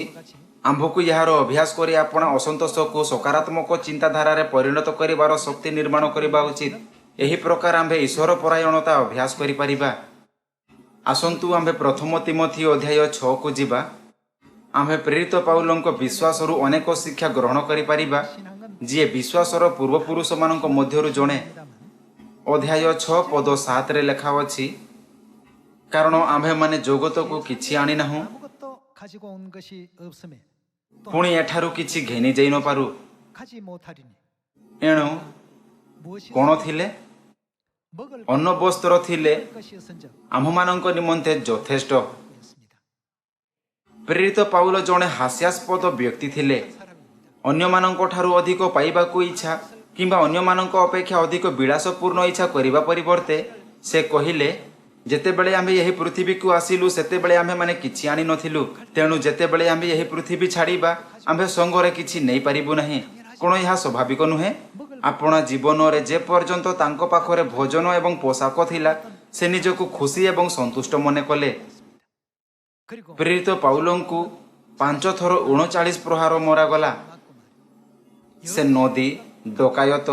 ଆମ୍ଭକୁ ଏହାର ଅଭ୍ୟାସ କରି ଆପଣା ଅସନ୍ତୋଷକୁ ସକାରାତ୍ମକ ଚିନ୍ତାଧାରାରେ ପରିଣତ କରିବାର ଶକ୍ତି ନିର୍ମାଣ କରିବା ଉଚିତ। ଏହି ପ୍ରକାର ଆମ୍ଭେ ଈଶ୍ୱର ପରାୟଣତା ଅଭ୍ୟାସ କରିପାରିବା। ଆସନ୍ତୁ ଆମ୍ଭେ ପ୍ରଥମ ତିମୋଥୀ ଅଧ୍ୟାୟ 6କୁ ଯିବା। ଆମ୍ଭେ ପ୍ରେରିତ ପାଉଲଙ୍କ ବିଶ୍ୱାସରୁ ଅନେକ ଶିକ୍ଷା ଗ୍ରହଣ କରିପାରିବା, ଯିଏ ବିଶ୍ୱାସର ପୂର୍ବପୁରୁଷମାନଙ୍କ ମଧ୍ୟରୁ ଜଣେ। ଅଧ୍ୟାୟ 6:7 ଲେଖା ଅଛି, କାରଣ ଆମ୍ଭେମାନେ ଜଗତକୁ କିଛି ଆଣିନାହୁଁ, 아무것도 가지고 온 것이 없음에 또 ପୁଣି ଏଠାରୁ କିଛି ଘେନି ଯାଇ ନପାରୁ। 가지 못하리니 ଏଣୁ 무엇이 କ'ଣ ଥିଲେ? 먹을 ଅନ୍ନ ବସ୍ତ୍ର ଥିଲେ 것이었은즉 ଆମ୍ଭମାନଙ୍କ ନିମନ୍ତେ ଯଥେଷ୍ଟ। 였습니다. ପ୍ରେରିତ ପାଉଲ ଜଣେ ହାସ୍ୟାସ୍ପଦ ବ୍ୟକ୍ତି ଥିଲେ। ଅନ୍ୟମାନଙ୍କ ଠାରୁ ଅଧିକ ପାଇବାକୁ ଇଚ୍ଛା କିମ୍ବା ଅନ୍ୟମାନଙ୍କ ଅପେକ୍ଷା ଅଧିକ ବିଳାସପୂର୍ଣ୍ଣ ଇଚ୍ଛା କରିବା ପରିବର୍ତ୍ତେ ସେ କହିଲେ, ଯେତେବେଳେ ଆମ୍ଭେ ଏହି ପୃଥିବୀକୁ ଆସିଲୁ ସେତେବେଳେ ଆମ୍ଭେମାନେ କିଛି ଆଣିନଥିଲୁ। ତେଣୁ ଯେତେବେଳେ ଆମ୍ଭେ ଏହି ପୃଥିବୀ ଛାଡ଼ିବା, ଆମ୍ଭେ ସଙ୍ଗରେ କିଛି ନେଇପାରିବୁ ନାହିଁ। କ'ଣ ଏହା ସ୍ୱାଭାବିକ ନୁହେଁ? ଆପଣା ଜୀବନରେ ଯେ ପର୍ଯ୍ୟନ୍ତ ତାଙ୍କ ପାଖରେ ଭୋଜନ ଏବଂ ପୋଷାକ ଥିଲା, ସେ ନିଜକୁ ଖୁସି ଏବଂ ସନ୍ତୁଷ୍ଟ ମନେ କଲେ। 그리고 ପ୍ରେରିତ ପାଉଲଙ୍କୁ 5 ଥର 39 ପ୍ରହାର ମରାଗଲା। ସେ ନଦୀ, ଡକାୟତ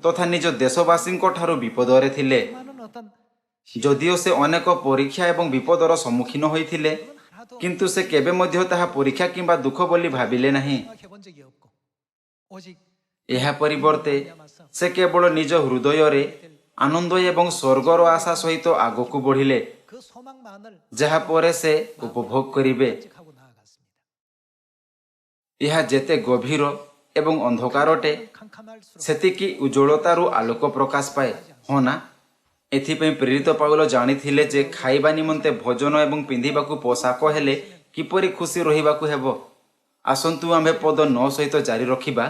ତଥା ନିଜ ଦେଶବାସୀଙ୍କ ଠାରୁ ବିପଦରେ ଥିଲେ। 많은 어떤 ଯଦିଓ ସେ ଅନେକ ପରୀକ୍ଷା ଏବଂ ବିପଦର ସମ୍ମୁଖୀନ ହୋଇଥିଲେ, କିନ୍ତୁ ସେ କେବେ ମଧ୍ୟ ତାହା ପରୀକ୍ଷା କିମ୍ବା ଦୁଃଖ ବୋଲି ଭାବିଲେ ନାହିଁ। 생각해 본 적이 없고 오직 ଏହା ପରିବର୍ତ୍ତେ ସେ କେବଳ ନିଜ ହୃଦୟରେ ଆନନ୍ଦ ଏବଂ ସ୍ୱର୍ଗର ଆଶା ସହିତ ଆଗକୁ ବଢ଼ିଲେ, 그 소망만을 ଯାହା ପରେ ସେ ଉପଭୋଗ କରିବେ। 직하고 나아갔습니다. ଏହା ଯେତେ ଗଭୀର ଏବଂ ଅନ୍ଧକାର ଅଟେ, 캄캄할수록 ସେତିକି ଉଜ୍ଜ୍ୱଳତାରୁ ଆଲୋକ ପ୍ରକାଶ ପାଏ, ହଁ ନା? एथिपई प्रेरित पाउल जानिथिले जे खाइबा निमंते भोजन एवं पिंधिबाकु पोशाक हेले किपरि खुशी रहिबाकु हेबो। आसंतु आम्भे पद 9 सहित जारी रखिबा।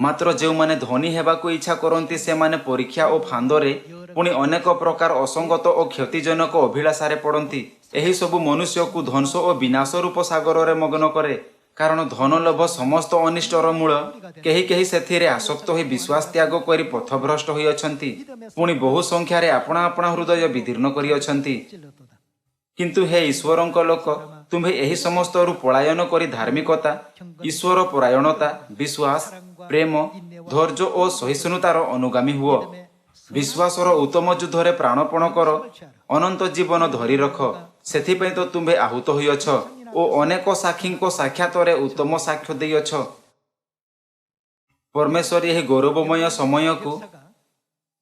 मात्र जो माने धनी हेबाकु इच्छा करती से माने परीक्षा और फांदरे पुणी अनेक प्रकार असंगत और क्षतिजनक अभिलाषारे पड़ती। एही सबु मनुष्य को ध्वंस और विनाश रूप सागर रे मग्न करे। कारण धन लोभ समस्त अनिष्टर मूल। केही केही सेथिरे आसक्त होई विश्वास त्याग करी पथभ्रष्ट होई अछंती। पुणी बहु संख्यारे आपणा आपणा हृदय विदीर्ण करी अछंती। 찔렀도다. किंतु हे ईश्वरंक लोक तुम्हें यही समस्त रु पलायन करी धार्मिकता, ईश्वर परायणता, विश्वास, प्रेम, धैर्य और सहिष्णुतार अनुगामी हुओ। विश्वासर उत्तम युद्धरे प्राणपण कर, अनंत जीवन धरी रख। सेथिपई तो तुम्हें आहूत होइअछ ओ अनेक साक्षी साक्षातरे उत्तम साक्ष्य देइअछ। परमेश्वर यही गौरवमय समय को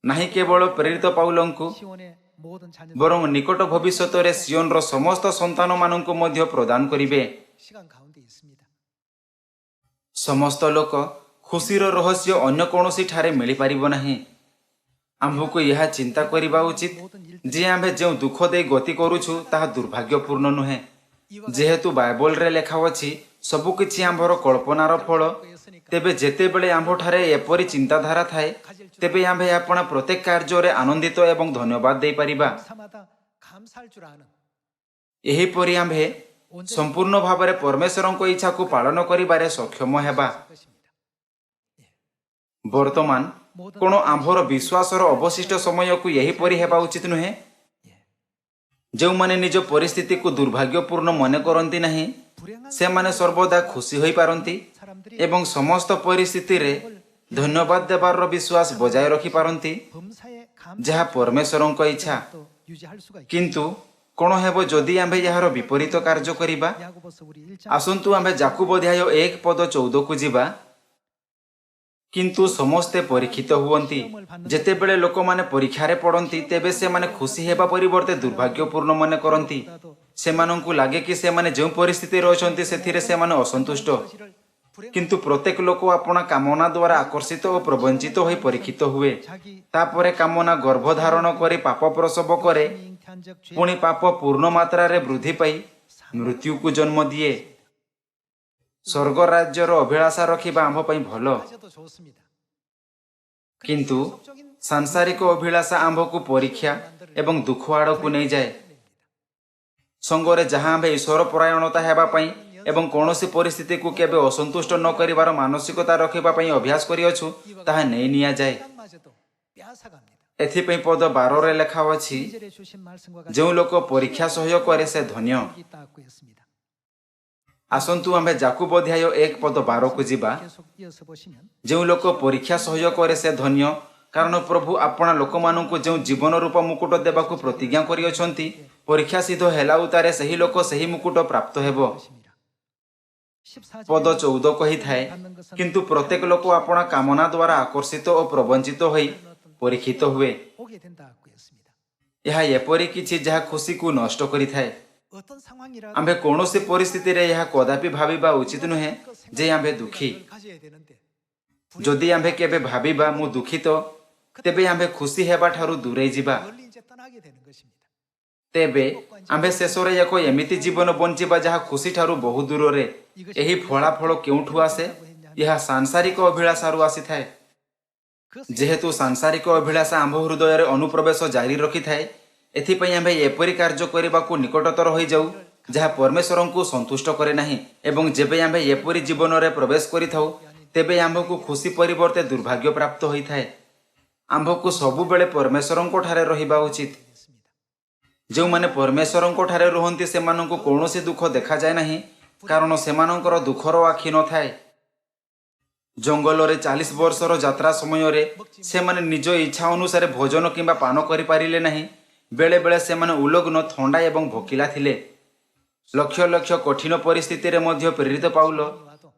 नहीं केवल प्रेरित पाउलंकु 시온의 모든 자녀들 बरं निकट भविष्य सियोनर समस्त संतान मानंकु मध्य प्रदान करिवे। 시간 가운데 있습니다. समस्त लोक खुशीर रहस्य अन्य कौनसी ठारे मिली पारिबो नाही। आम्भको यह चिंता करिबा उचित जे आम्भे जो दुख दे गति करूछु ताहा दुर्भाग्यपूर्ण नुहे। जेहेतु बाइबल रे लेखा अछि सबु किछि आम्भर कल्पनार फल, तेबे जेतेबेले आम्भठारे एपरि चिंताधारा थाए तेबे आम्भे आपण प्रत्येक कार्य आनंदित एवं धन्यवाद दे पारिबा। 사마다 감사할 줄 아는 एहीपरि आम्भे संपूर्ण भावरे परमेश्वरଙ୍କ इच्छा को पालन करिबारे सक्षम हेबा। 것입니다. वर्तमान कोण आम्भर विश्वासर अवशिष्ट समय को यहीपरि हेबा उचित नुहे। जो माने निज परिस्थिति को दुर्भाग्यपूर्ण मन करती नहीं 불행한 से माने सर्वदा खुशी होई पारंती 사람들이 एवं समस्त परिस्थिति रे धन्यवाद देवार विश्वास बजाय रखी पारंती, 범사에 जहा परमेश्वरଙ୍କ इच्छा। 감사도 유지할 수가 있고 किंतु कोण हेबो जदि आम्भे यार विपरीत कार्य करिबा। 야고보서 우리 1장 आसंतु आम्भे याकूब अध्याय 1 पद 14 को जिबा। किंतु समस्ते परीक्षित हुवंती। जेतेबेले लोक माने परीक्षारे पड़ती तेबे से माने खुशी हेबा परिवर्ते दुर्भाग्यपूर्ण मन करती। सेमानंकु लागे कि से माने जो परिस्थिति रहछंती सेथिरे से माने असंतुष्ट। किंतु प्रत्येक लोक अपना कामना द्वारा आकर्षित और प्रवंचित होई परीक्षित हुए। तापरे कामना गर्भधारण करी पाप प्रसव करे, 잉태한적 죄 पुणी पाप पूर्ण मात्रा रे वृद्धि पाई मृत्यु को जन्म दिए। स्वर्ग राज्यर अभिलाषा रखिबा आम्भ पई भलो, 가져도 좋습니다. किंतु सांसारिक अभिलाषा आम्भ को परीक्षा एवं दुख आड़ को नहीं जाए। संगरे जहाँ आम्भे ईश्वर परायणता हेबा पई एवं कौनसी परिस्थिति को केबे असंतुष्ट न करिवार मानसिकता रखिबा पई अभ्यास करिअछु ताहा नहीं निया जाए। 마저도 빼앗아갑니다. एथिपई पद 12 रे लेखा अछि, 2절에 주신 말씀과 같이 जो लोक परीक्षा सह्य करे से धन्य। 있다고 했습니다. आसंतु आम्भे याकूब अध्याय 1 पद 12 को जिबा। 계속 이어서 보시면 जो लोक परीक्षा सह्य करे से धन्य, कारण प्रभु आपणा लोकमानंकु जो जीवन रूप मुकुट देबाकु प्रतिज्ञा करिअछंती, परीक्षा सिद्ध हेला उतारे सही लोक सही मुकुट प्राप्त हेबो। 것입니다. 14절에 पद 14 कही थाए, किंतु प्रत्येक लोक आपणा कामना द्वारा आकर्षित और प्रवंचित होई परीक्षित हुए। 오게 된다고 했습니다. यह एपरि किछि जहा खुशी को नष्ट करि थाए। 어떤 상황이라도 आम्भे कौनसी परिस्थिति रे यह कदापि भाविबा उचित नुहे जे आम्भे दुखी। 가져야 되는데 जदि आम्भे केबे भाविबा मु दुखित, तेबे आम्भे खुशी हेबा ठारू दूरे जिबा। 멀리 이제 떠나게 되는 것입니다. तेबे आम्भे शेषरे एक एमिति जीवन बंचिबा जहा खुशी ठारू बहु दूर रे। एही फलाफल केउठु आसे? यह सांसारिक अभिलाषारु आसी थाए। 그 जेहेतु सांसारिक अभिलाषा आम्भ हृदय रे अनुप्रवेश जारी रखी थाए, एथिपई आम्भे एपरि कार्य करिबाकु निकटतर होई जाऊ जहा परमेश्वरंकु संतुष्ट करे नाही। एवं जेबे आम्भे एपरि जीवन रे प्रवेश करिथाउ तेबे आम्भकु खुशी परिवर्ते दुर्भाग्य प्राप्त होई थाए। आम्भकु सबु बेले परमेश्वरंको ठारे रहिबा उचित। जो माने परमेश्वरंको ठारे रहंती सेमानंकु कौनसी दुख देखा जाए नाही, कारण सेमानंकर दुखर आखि न थाए। जंगल रे 40 वर्षर यात्रा समय रे सेमाने निज इच्छा अनुसार भोजन किंबा पान करि पारिले नाही। बेले बेले सेमाने उलग्न, थंडा एवं भोकिला थिले। लक्ष लक्ष कठिन परिस्थिति रे मध्य प्रेरित पाउल 와도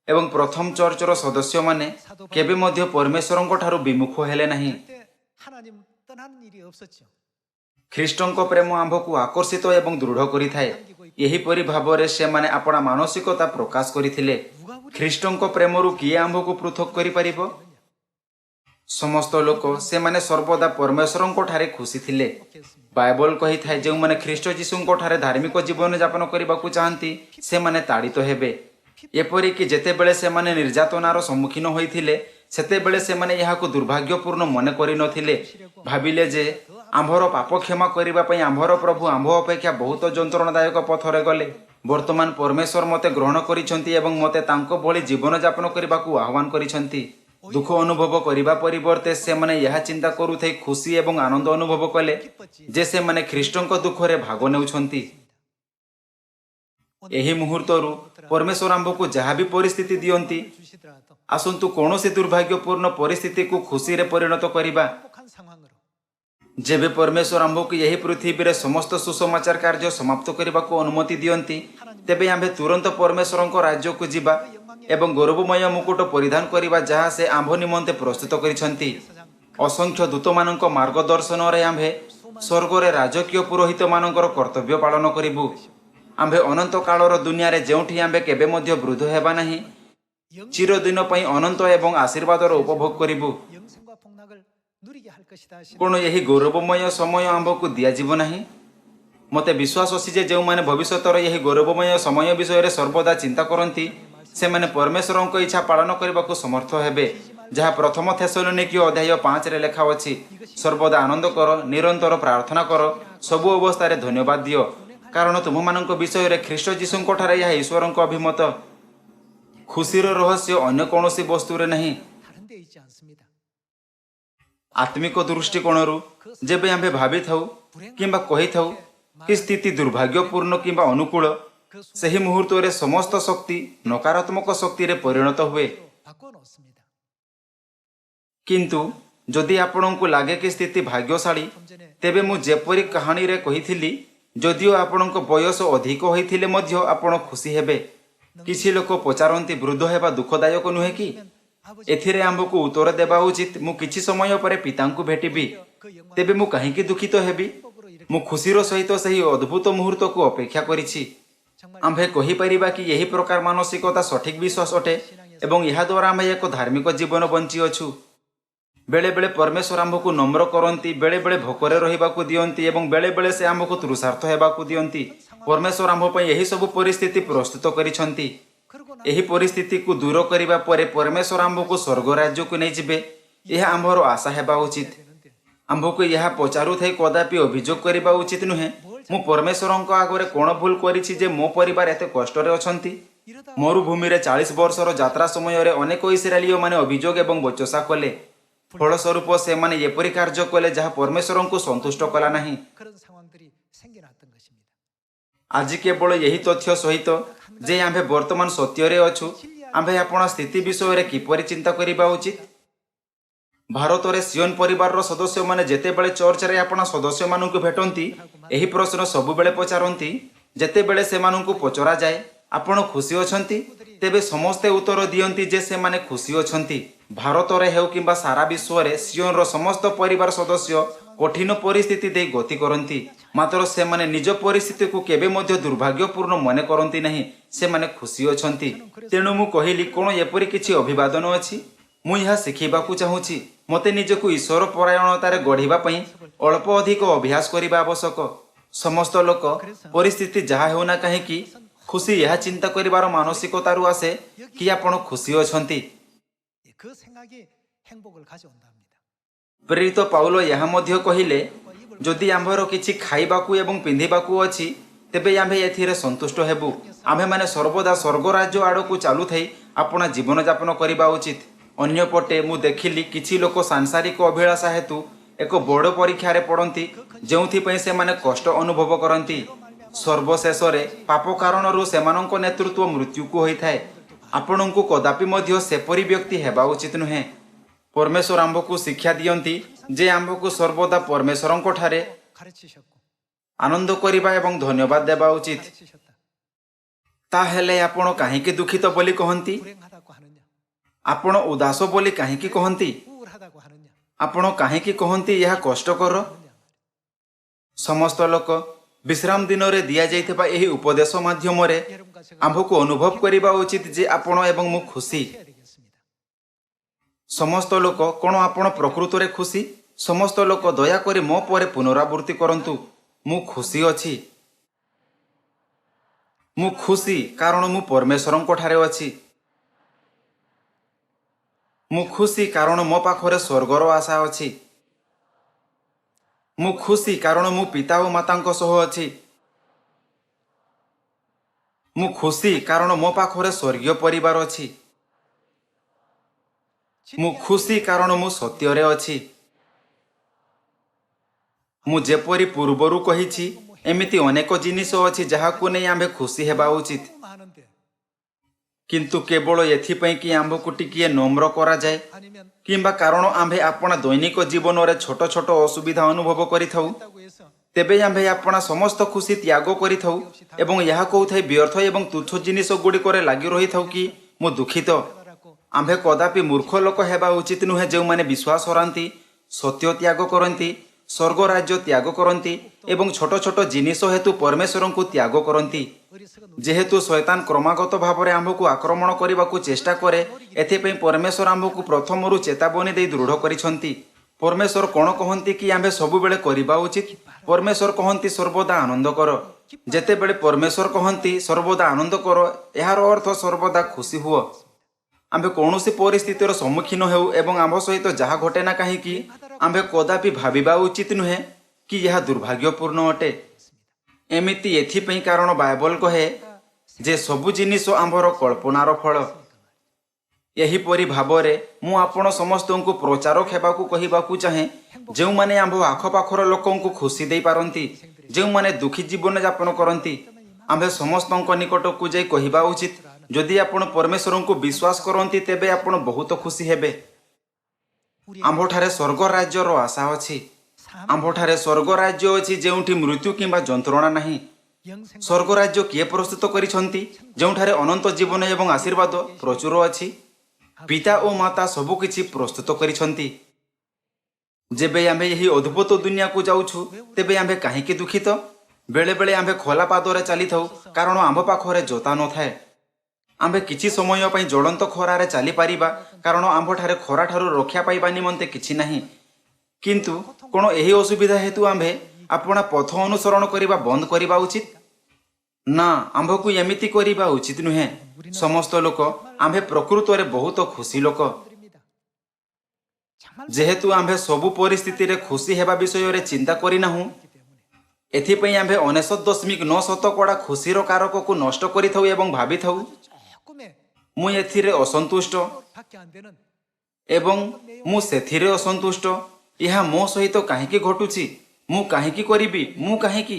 एवं प्रथम चर्चर सदस्य माने केबे मध्य परमेश्वरंको ठारू विमुख हेले नाही। 그때 하나님 떠나는 일이 없었죠. ଖ୍ରୀଷ୍ଟଙ୍କ ପ୍ରେମ ଆମ୍ଭକୁ ଆକର୍ଷିତ ଏବଂ ଦୃଢ଼ କରିଥାଏ। ଏହିପରି ଭାବରେ ସେମାନେ ଆପଣା ମାନସିକତା ପ୍ରକାଶ କରିଥିଲେ। ଖ୍ରୀଷ୍ଟଙ୍କ ପ୍ରେମରୁ କିଏ ଆମ୍ଭକୁ ପୃଥକ କରିପାରିବ? ସମସ୍ତ ଲୋକ ସେମାନେ ସର୍ବଦା ପରମେଶ୍ୱରଙ୍କ ଠାରେ ଖୁସି ଥିଲେ। ବାଇବଲ କହିଥାଏ ଯେଉଁମାନେ ଖ୍ରୀଷ୍ଟ ଯୀଶୁଙ୍କ ଠାରେ ଧାର୍ମିକ ଜୀବନ ଯାପନ କରିବାକୁ ଚାହାନ୍ତି ସେମାନେ ତାଡ଼ିତ ହେବେ। ଏପରିକି ଯେତେବେଳେ ସେମାନେ ନିର୍ଯାତନାର ସମ୍ମୁଖୀନ ହୋଇଥିଲେ ସେତେବେଳେ ସେମାନେ ଏହାକୁ ଦୁର୍ଭାଗ୍ୟପୂର୍ଣ୍ଣ ମନେ କରିନଥିଲେ। ଭାବିଲେ ଯେ ଆମ୍ଭର ପାପ କ୍ଷମା କରିବା ପାଇଁ ଆମ୍ଭର ପ୍ରଭୁ ଆମ୍ଭ ଅପେକ୍ଷା ବହୁତ ଯନ୍ତ୍ରଣାଦାୟକ ପଥରେ ଗଲେ। ବର୍ତ୍ତମାନ ପରମେଶ୍ୱର ମୋତେ ଗ୍ରହଣ କରିଛନ୍ତି ଏବଂ ମୋତେ ତାଙ୍କ ଭଳି ଜୀବନଯାପନ କରିବାକୁ ଆହ୍ୱାନ କରିଛନ୍ତି। ଦୁଃଖ ଅନୁଭବ କରିବା ପରିବର୍ତ୍ତେ ସେମାନେ ଏହା ଚିନ୍ତା କରୁଥାଇ ଖୁସି ଏବଂ ଆନନ୍ଦ ଅନୁଭବ କଲେ ଯେ ସେମାନେ ଖ୍ରୀଷ୍ଟଙ୍କ ଦୁଃଖରେ ଭାଗ ନେଉଛନ୍ତି। ଏହି ମୁହୂର୍ତ୍ତରୁ ପରମେଶ୍ୱର ଆମ୍ଭକୁ ଯାହା ବି ପରିସ୍ଥିତି ଦିଅନ୍ତି, 주시더라도 ଆସନ୍ତୁ କୌଣସି ଦୁର୍ଭାଗ୍ୟପୂର୍ଣ୍ଣ ପରିସ୍ଥିତିକୁ ଖୁସିରେ ପରିଣତ କରିବା। 행복한 상황으로 ଯେବେ ପରମେଶ୍ୱର ଆମ୍ଭକୁ ଏହି ପୃଥିବୀରେ ସମସ୍ତ ସୁସମାଚାର କାର୍ଯ୍ୟ ସମାପ୍ତ କରିବାକୁ ଅନୁମତି ଦିଅନ୍ତି ତେବେ ଆମ୍ଭେ ତୁରନ୍ତ ପରମେଶ୍ୱରଙ୍କ ରାଜ୍ୟକୁ ଯିବା ଏବଂ ଗୌରବମୟ ମୁକୁଟ ପରିଧାନ କରିବା ଯାହା ସେ ଆମ୍ଭ ନିମନ୍ତେ ପ୍ରସ୍ତୁତ କରିଛନ୍ତି। ଅସଂଖ୍ୟ ଦୂତମାନଙ୍କ ମାର୍ଗଦର୍ଶନରେ ଆମ୍ଭେ ସ୍ୱର୍ଗରେ ରାଜକୀୟ ପୁରୋହିତମାନଙ୍କର କର୍ତ୍ତବ୍ୟ ପାଳନ କରିବୁ। ଆମ୍ଭେ ଅନନ୍ତ କାଳର ଦୁନିଆରେ ଯେଉଁଠି ଆମ୍ଭେ କେବେ ମଧ୍ୟ ବୃଦ୍ଧ ହେବା ନାହିଁ, ଚିରଦିନ ପାଇଁ ଅନନ୍ତ ଏବଂ ଆଶୀର୍ବାଦର ଉପଭୋଗ କରିବୁ। 영생과 복락을 누리게 할 것이다 하시는 କ'ଣ ଏହି ଗୌରବମୟ ସମୟ ଆମ୍ଭକୁ ଦିଆଯିବ ନାହିଁ? ମୋତେ ବିଶ୍ୱାସ ଅଛି ଯେ ଯେଉଁମାନେ ଭବିଷ୍ୟତର ଏହି ଗୌରବମୟ ସମୟ ବିଷୟରେ ସର୍ବଦା ଚିନ୍ତା କରନ୍ତି ସେମାନେ ପରମେଶ୍ୱରଙ୍କ ଇଚ୍ଛା ପାଳନ କରିବାକୁ ସମର୍ଥ ହେବେ, ଯାହା ପ୍ରଥମ ଥେସଲୋନିକୀୟ ଅଧ୍ୟାୟ 5ରେ ଲେଖା ଅଛି। ସର୍ବଦା ଆନନ୍ଦ କର, ନିରନ୍ତର ପ୍ରାର୍ଥନା କର, ସବୁ ଅବସ୍ଥାରେ ଧନ୍ୟବାଦ ଦିଅ, କାରଣ ତୁମମାନଙ୍କ ବିଷୟରେ ଖ୍ରୀଷ୍ଟ ଯୀଶୁଙ୍କ ଠାରେ ଏହା ଈଶ୍ୱରଙ୍କ ଅଭିମତ। ଖୁସିର ରହସ୍ୟ ଅନ୍ୟ କୌଣସି ବସ୍ତୁରେ ନାହିଁ। 다른 데 있지 않습니다. ଆତ୍ମିକ ଦୃଷ୍ଟିକୋଣରୁ ଯେବେ ଆମ୍ଭେ ଭାବିଥାଉ କିମ୍ବା କହିଥାଉ କି ସ୍ଥିତି ଦୁର୍ଭାଗ୍ୟପୂର୍ଣ୍ଣ କିମ୍ବା ଅନୁକୂଳ, ସେହି ମୁହୂର୍ତ୍ତରେ ସମସ୍ତ ଶକ୍ତି ନକାରାତ୍ମକ ଶକ୍ତିରେ ପରିଣତ ହୁଏ। 바꿔 놓습니다. କିନ୍ତୁ ଯଦି ଆପଣଙ୍କୁ ଲାଗେ କି ସ୍ଥିତି ଭାଗ୍ୟଶାଳୀ, ତେବେ ମୁଁ ଯେପରି କାହାଣୀରେ କହିଥିଲି, ଯଦିଓ ଆପଣଙ୍କ ବୟସ ଅଧିକ ହୋଇଥିଲେ ମଧ୍ୟ ଆପଣ ଖୁସି ହେବେ। କିଛି ଲୋକ ପଚାରନ୍ତି ବୃଦ୍ଧ ହେବା ଦୁଃଖଦାୟକ ନୁହେଁ କି? ଏଥିରେ ଆମ୍ଭକୁ ଉତ୍ତର ଦେବା ଉଚିତ, ମୁଁ କିଛି ସମୟ ପରେ ପିତାଙ୍କୁ ଭେଟିବି, ତେବେ ମୁଁ କାହିଁକି ଦୁଃଖିତ ହେବି? ମୁଁ ଖୁସିର ସହିତ ସେହି ଅଦ୍ଭୁତ ମୁହୂର୍ତ୍ତକୁ ଅପେକ୍ଷା କରିଛି। ଆମ୍ଭେ କହିପାରିବା କି ଏହି ପ୍ରକାର ମାନସିକତା ସଠିକ ବିଶ୍ୱାସ ଅଟେ ଏବଂ ଏହାଦ୍ୱାରା ଆମ୍ଭେ ଏକ ଧାର୍ମିକ ଜୀବନ ବଞ୍ଚିଅଛୁ। ବେଳେବେଳେ ପରମେଶ୍ୱର ଆମ୍ଭକୁ ନମ୍ର କରନ୍ତି, ବେଳେବେଳେ ଭୋକରେ ରହିବାକୁ ଦିଅନ୍ତି ଏବଂ ବେଳେବେଳେ ସେ ଆମ୍ଭକୁ ତୃଷାର୍ଥ ହେବାକୁ ଦିଅନ୍ତି। ପରମେଶ୍ୱର ଆମ୍ଭ ପାଇଁ ଏହିସବୁ ପରିସ୍ଥିତି ପ୍ରସ୍ତୁତ କରିଛନ୍ତି। ଏହି ପରିସ୍ଥିତିକୁ ଦୂର କରିବା ପରେ ପରମେଶ୍ୱର ଆମ୍ଭକୁ ସ୍ୱର୍ଗ ରାଜ୍ୟକୁ ନେଇଯିବେ, ଏହା ଆମ୍ଭର ଆଶା ହେବା ଉଚିତ। ଆମ୍ଭକୁ ଏହା ପଚାରୁଥାଇ କଦାପି ଅଭିଯୋଗ କରିବା ଉଚିତ ନୁହେଁ, ମୁଁ ପରମେଶ୍ୱରଙ୍କ ଆଗରେ କ'ଣ ଭୁଲ କରିଛି ଯେ ମୋ ପରିବାର ଏତେ କଷ୍ଟରେ ଅଛନ୍ତି? ମରୁଭୂମିରେ 40 ବର୍ଷର ଯାତ୍ରା ସମୟରେ ଅନେକ ଇସ୍ରାଏଲୀୟମାନେ ଅଭିଯୋଗ ଏବଂ ବଚସା କଲେ। ଫଳସ୍ୱରୂପ ସେମାନେ ଏପରି କାର୍ଯ୍ୟ କଲେ ଯାହା ପରମେଶ୍ୱରଙ୍କୁ ସନ୍ତୁଷ୍ଟ କଲା ନାହିଁ। 그런 상황들이 생겨났던 것입니다. ଆଜି କେବଳ ଏହି ତଥ୍ୟ ସହିତ ଯେ ଆମ୍ଭେ ବର୍ତ୍ତମାନ ସତ୍ୟରେ ଅଛୁ, ଆମ୍ଭେ ଆପଣା ସ୍ଥିତି ବିଷୟରେ କିପରି ଚିନ୍ତା କରିବା ଉଚିତ? ଭାରତରେ ସିଓନ ପରିବାରର ସଦସ୍ୟମାନେ ଯେତେବେଳେ ଚର୍ଚ୍ଚରେ ଆପଣା ସଦସ୍ୟମାନଙ୍କୁ ଭେଟନ୍ତି ଏହି ପ୍ରଶ୍ନ ସବୁବେଳେ ପଚାରନ୍ତି। ଯେତେବେଳେ ସେମାନଙ୍କୁ ପଚରାଯାଏ ଆପଣ ଖୁସି ଅଛନ୍ତି, ତେବେ ସମସ୍ତେ ଉତ୍ତର ଦିଅନ୍ତି ଯେ ସେମାନେ ଖୁସି ଅଛନ୍ତି। ଭାରତରେ ହେଉ କିମ୍ବା ସାରା ବିଶ୍ୱରେ ସିଓନର ସମସ୍ତ ପରିବାର ସଦସ୍ୟ କଠିନ ପରିସ୍ଥିତି ଦେଇ ଗତି କରନ୍ତି, ମାତ୍ର ସେମାନେ ନିଜ ପରିସ୍ଥିତିକୁ କେବେ ମଧ୍ୟ ଦୁର୍ଭାଗ୍ୟପୂର୍ଣ୍ଣ ମନେ କରନ୍ତି ନାହିଁ। ସେମାନେ ଖୁସି ଅଛନ୍ତି। ତେଣୁ ମୁଁ କହିଲି, କ'ଣ ଏପରି କିଛି ଅଭିବାଦନ ଅଛି? ମୁଁ ଏହା ଶିଖିବାକୁ ଚାହୁଁଛି। ମୋତେ ନିଜକୁ ଈଶ୍ୱର ପରାୟଣତାରେ ଗଢ଼ିବା ପାଇଁ ଅଳ୍ପ ଅଧିକ ଅଭ୍ୟାସ କରିବା ଆବଶ୍ୟକ। ସମସ୍ତ ଲୋକ ପରିସ୍ଥିତି ଯାହା ହେଉନା କାହିଁକି ଖୁସି ଏହା ଚିନ୍ତା କରିବାର ମାନସିକତାରୁ ଆସେ କି ଆପଣ ଖୁସି ଅଛନ୍ତି। 그 생각이 행복을 가져온답니다. ପ୍ରେରିତ ପାଉଲ ଏହା ମଧ୍ୟ କହିଲେ, ଯଦି ଆମ୍ଭର କିଛି ଖାଇବାକୁ ଏବଂ ପିନ୍ଧିବାକୁ ଅଛି ତେବେ ଆମ୍ଭେ ଏଥିରେ ସନ୍ତୁଷ୍ଟ ହେବୁ। ଆମ୍ଭେମାନେ ସର୍ବଦା ସ୍ୱର୍ଗ ରାଜ୍ୟ ଆଡ଼କୁ ଚାଲୁଥାଇ ଆପଣା ଜୀବନଯାପନ କରିବା ଉଚିତ। ଅନ୍ୟପଟେ ମୁଁ ଦେଖିଲି କିଛି ଲୋକ ସାଂସାରିକ ଅଭିଳାଷା ହେତୁ ଏକ ବଡ଼ ପରୀକ୍ଷାରେ ପଡ଼ନ୍ତି, ଯେଉଁଥିପାଇଁ ସେମାନେ କଷ୍ଟ ଅନୁଭବ କରନ୍ତି। ସର୍ବଶେଷରେ ପାପ କାରଣରୁ ସେମାନଙ୍କ ନେତୃତ୍ୱ ମୃତ୍ୟୁକୁ ହୋଇଥାଏ। ଆପଣଙ୍କୁ କଦାପି ମଧ୍ୟ ସେପରି ବ୍ୟକ୍ତି ହେବା ଉଚିତ ନୁହେଁ। ପରମେଶ୍ୱର ଆମ୍ଭକୁ ଶିକ୍ଷା ଦିଅନ୍ତି ଯେ ଆମ୍ଭକୁ ସର୍ବଦା ପରମେଶ୍ୱରଙ୍କ ଠାରେ 가르치셨고 ଆନନ୍ଦ କରିବା ଏବଂ ଧନ୍ୟବାଦ ଦେବା ଉଚିତ। 가르치셨다. ତାହେଲେ ଆପଣ କାହିଁକି ଦୁଃଖିତ ବୋଲି କହନ୍ତି? 불행하다고 하느냐? ଆପଣ ଉଦାସ ବୋଲି କାହିଁକି କହନ୍ତି? 우울하다고 하느냐? ଆପଣ କାହିଁକି କହନ୍ତି ଏହା କଷ୍ଟକର? ସମସ୍ତ ଲୋକ ବିଶ୍ରାମ ଦିନରେ ଦିଆଯାଇଥିବା ଏହି ଉପଦେଶ ମାଧ୍ୟମରେ 여러분과 제가 ଆମ୍ଭକୁ ଅନୁଭବ କରିବା ଉଚିତ ଯେ ଆପଣ ଏବଂ ମୁଁ ଖୁସି। 해야 되겠습니다. समस्त लोक कौन आपण प्रकृत रे खुशी? समस्त लोक दयाकोरी मो परे पुनरावृत्ति करंतु। मु खुशी अछि। मु खुशी कारण मु परमेश्वरंको ठारे अछि। मु खुशी कारण मो पाखरे स्वर्गर आशा अछि। मु खुशी कारण मु पिता और मातांको सह अछि। मु खुशी कारण मो पाखरे स्वर्गीय परिवार अछि। मु खुशी कारण मु सत्यरे अछि। मु जेपरी पूर्वरु कहिछि एमिति अनेक जिनिस अछि जहाकु नै आम्भे खुशी हेबा उचित। 너무 많은데 किंतु केवल एथिपई कि आम्भकु टिकिए नम्र करा जाए 아니면 किंबा कारण आम्भे आपणा दैनिक जीवन रे छोट छोट असुविधा अनुभव करिथाउ 했다고 해서 तेबे आम्भे आपणा समस्त खुशी त्याग करिथाउ एवं यहा कहुथाय व्यर्थ एवं तुच्छ जिनिस गुड़िकरे लागि रहिथाउ कि मु दुखित। 해바라고 आम्भे कदापि मूर्ख लोक हेबा उचित नुहे जो माने विश्वास हरांती, सत्य त्याग करंती, स्वर्ग राज्य त्याग करंती एवं छोट छोट जिनिस हेतु परमेश्वरंकु त्याग करंती। 어리석은 जेहेतु शैतान क्रमागत भाव आम्भकु आक्रमण करने चेष्टा करे एथिपई परमेश्वर आम्भकु प्रथमरु चेतावनी दे दृढ़ करिसंती। परमेश्वर कौन कहती कि आम्भे सबुबेले करिबा उचित? परमेश्वर कहती सर्वदा आनंद कर। जेतेबेले परमेश्वर कहती सर्वदा आनंद कर यार अर्थ सर्वदा खुशी हुओ। आम्भे कौनसी परिस्थितिर सम्मुखीन हेउ एवं आम्भ सहित जहा घटे ना कहीं आम्भे कदापि भाविबा उचित नुहे कि यह दुर्भाग्यपूर्ण अटे। एमिति एथिपई कारण बाइबल कहे जे सबु जिनिस आम्भर कल्पनार फल। एहीपरि भावरे मु आपण समस्तंकु प्रचारक हेबाकु कहिबाकु चाहे जो माने आम्भ आखपाखर लोकंकु खुशी देई पारंती, जो माने दुखी जीवन यापन करंती आम्भे समस्तंक निकटकु जाई कहिबा उचित जदि आपण परमेश्वरंकु विश्वास करंती तेबे आपण बहुत खुशी हेबे। आम्भठारे स्वर्ग राज्यर आशा अछि। आम्भठारे स्वर्ग राज्य अछि जेउठी मृत्यु किंबा जंत्रणा नाही। 영생 स्वर्ग राज्य किए प्रस्तुत करिसंती जेउठारे अनंत जीवन एवं आशीर्वाद प्रचुर अछि। पिता और माता सबु किछि प्रस्तुत करिसंती। जेबे आम्भे यही अद्भुत दुनिया को जाउछु तेबे आम्भे काहेकि दुखित? बेले बेले आम्भे खोला पादरे चलिथाउ कारण आम्भ पाखरे जोता न थाए। आम्भे किछि समय पई ज्वलंत खरारे चली पारिबा कारण आम्भठारे खरा ठारू रक्षा पाइबा निमंते किछि नाही। किंतु कोन एही असुविधा हेतु आम्भे आपणा पथ अनुसरण करिबा बंद करिबा उचित? ना, आम्भकु एमिति करिबा उचित नुहे। समस्त लोक आम्भे प्रकृत रे बहुत खुशी लोक। 드립니다. 정말 जेहेतु आम्भे सबु परिस्थिति रे खुशी हेबा विषय रे चिंता करिनाहु एथिपई आम्भे 99.9% खुशीर कारक को नष्ट करिथाउ एवं भाबिथाउ 조금의 मु एथिरे असंतुष्ट 밖에 안 되는 एवं मु सेथिरे असंतुष्ट। यह मो सहित काहेकि घटुछि? मु काहेकि करिबि? मु काहेकि?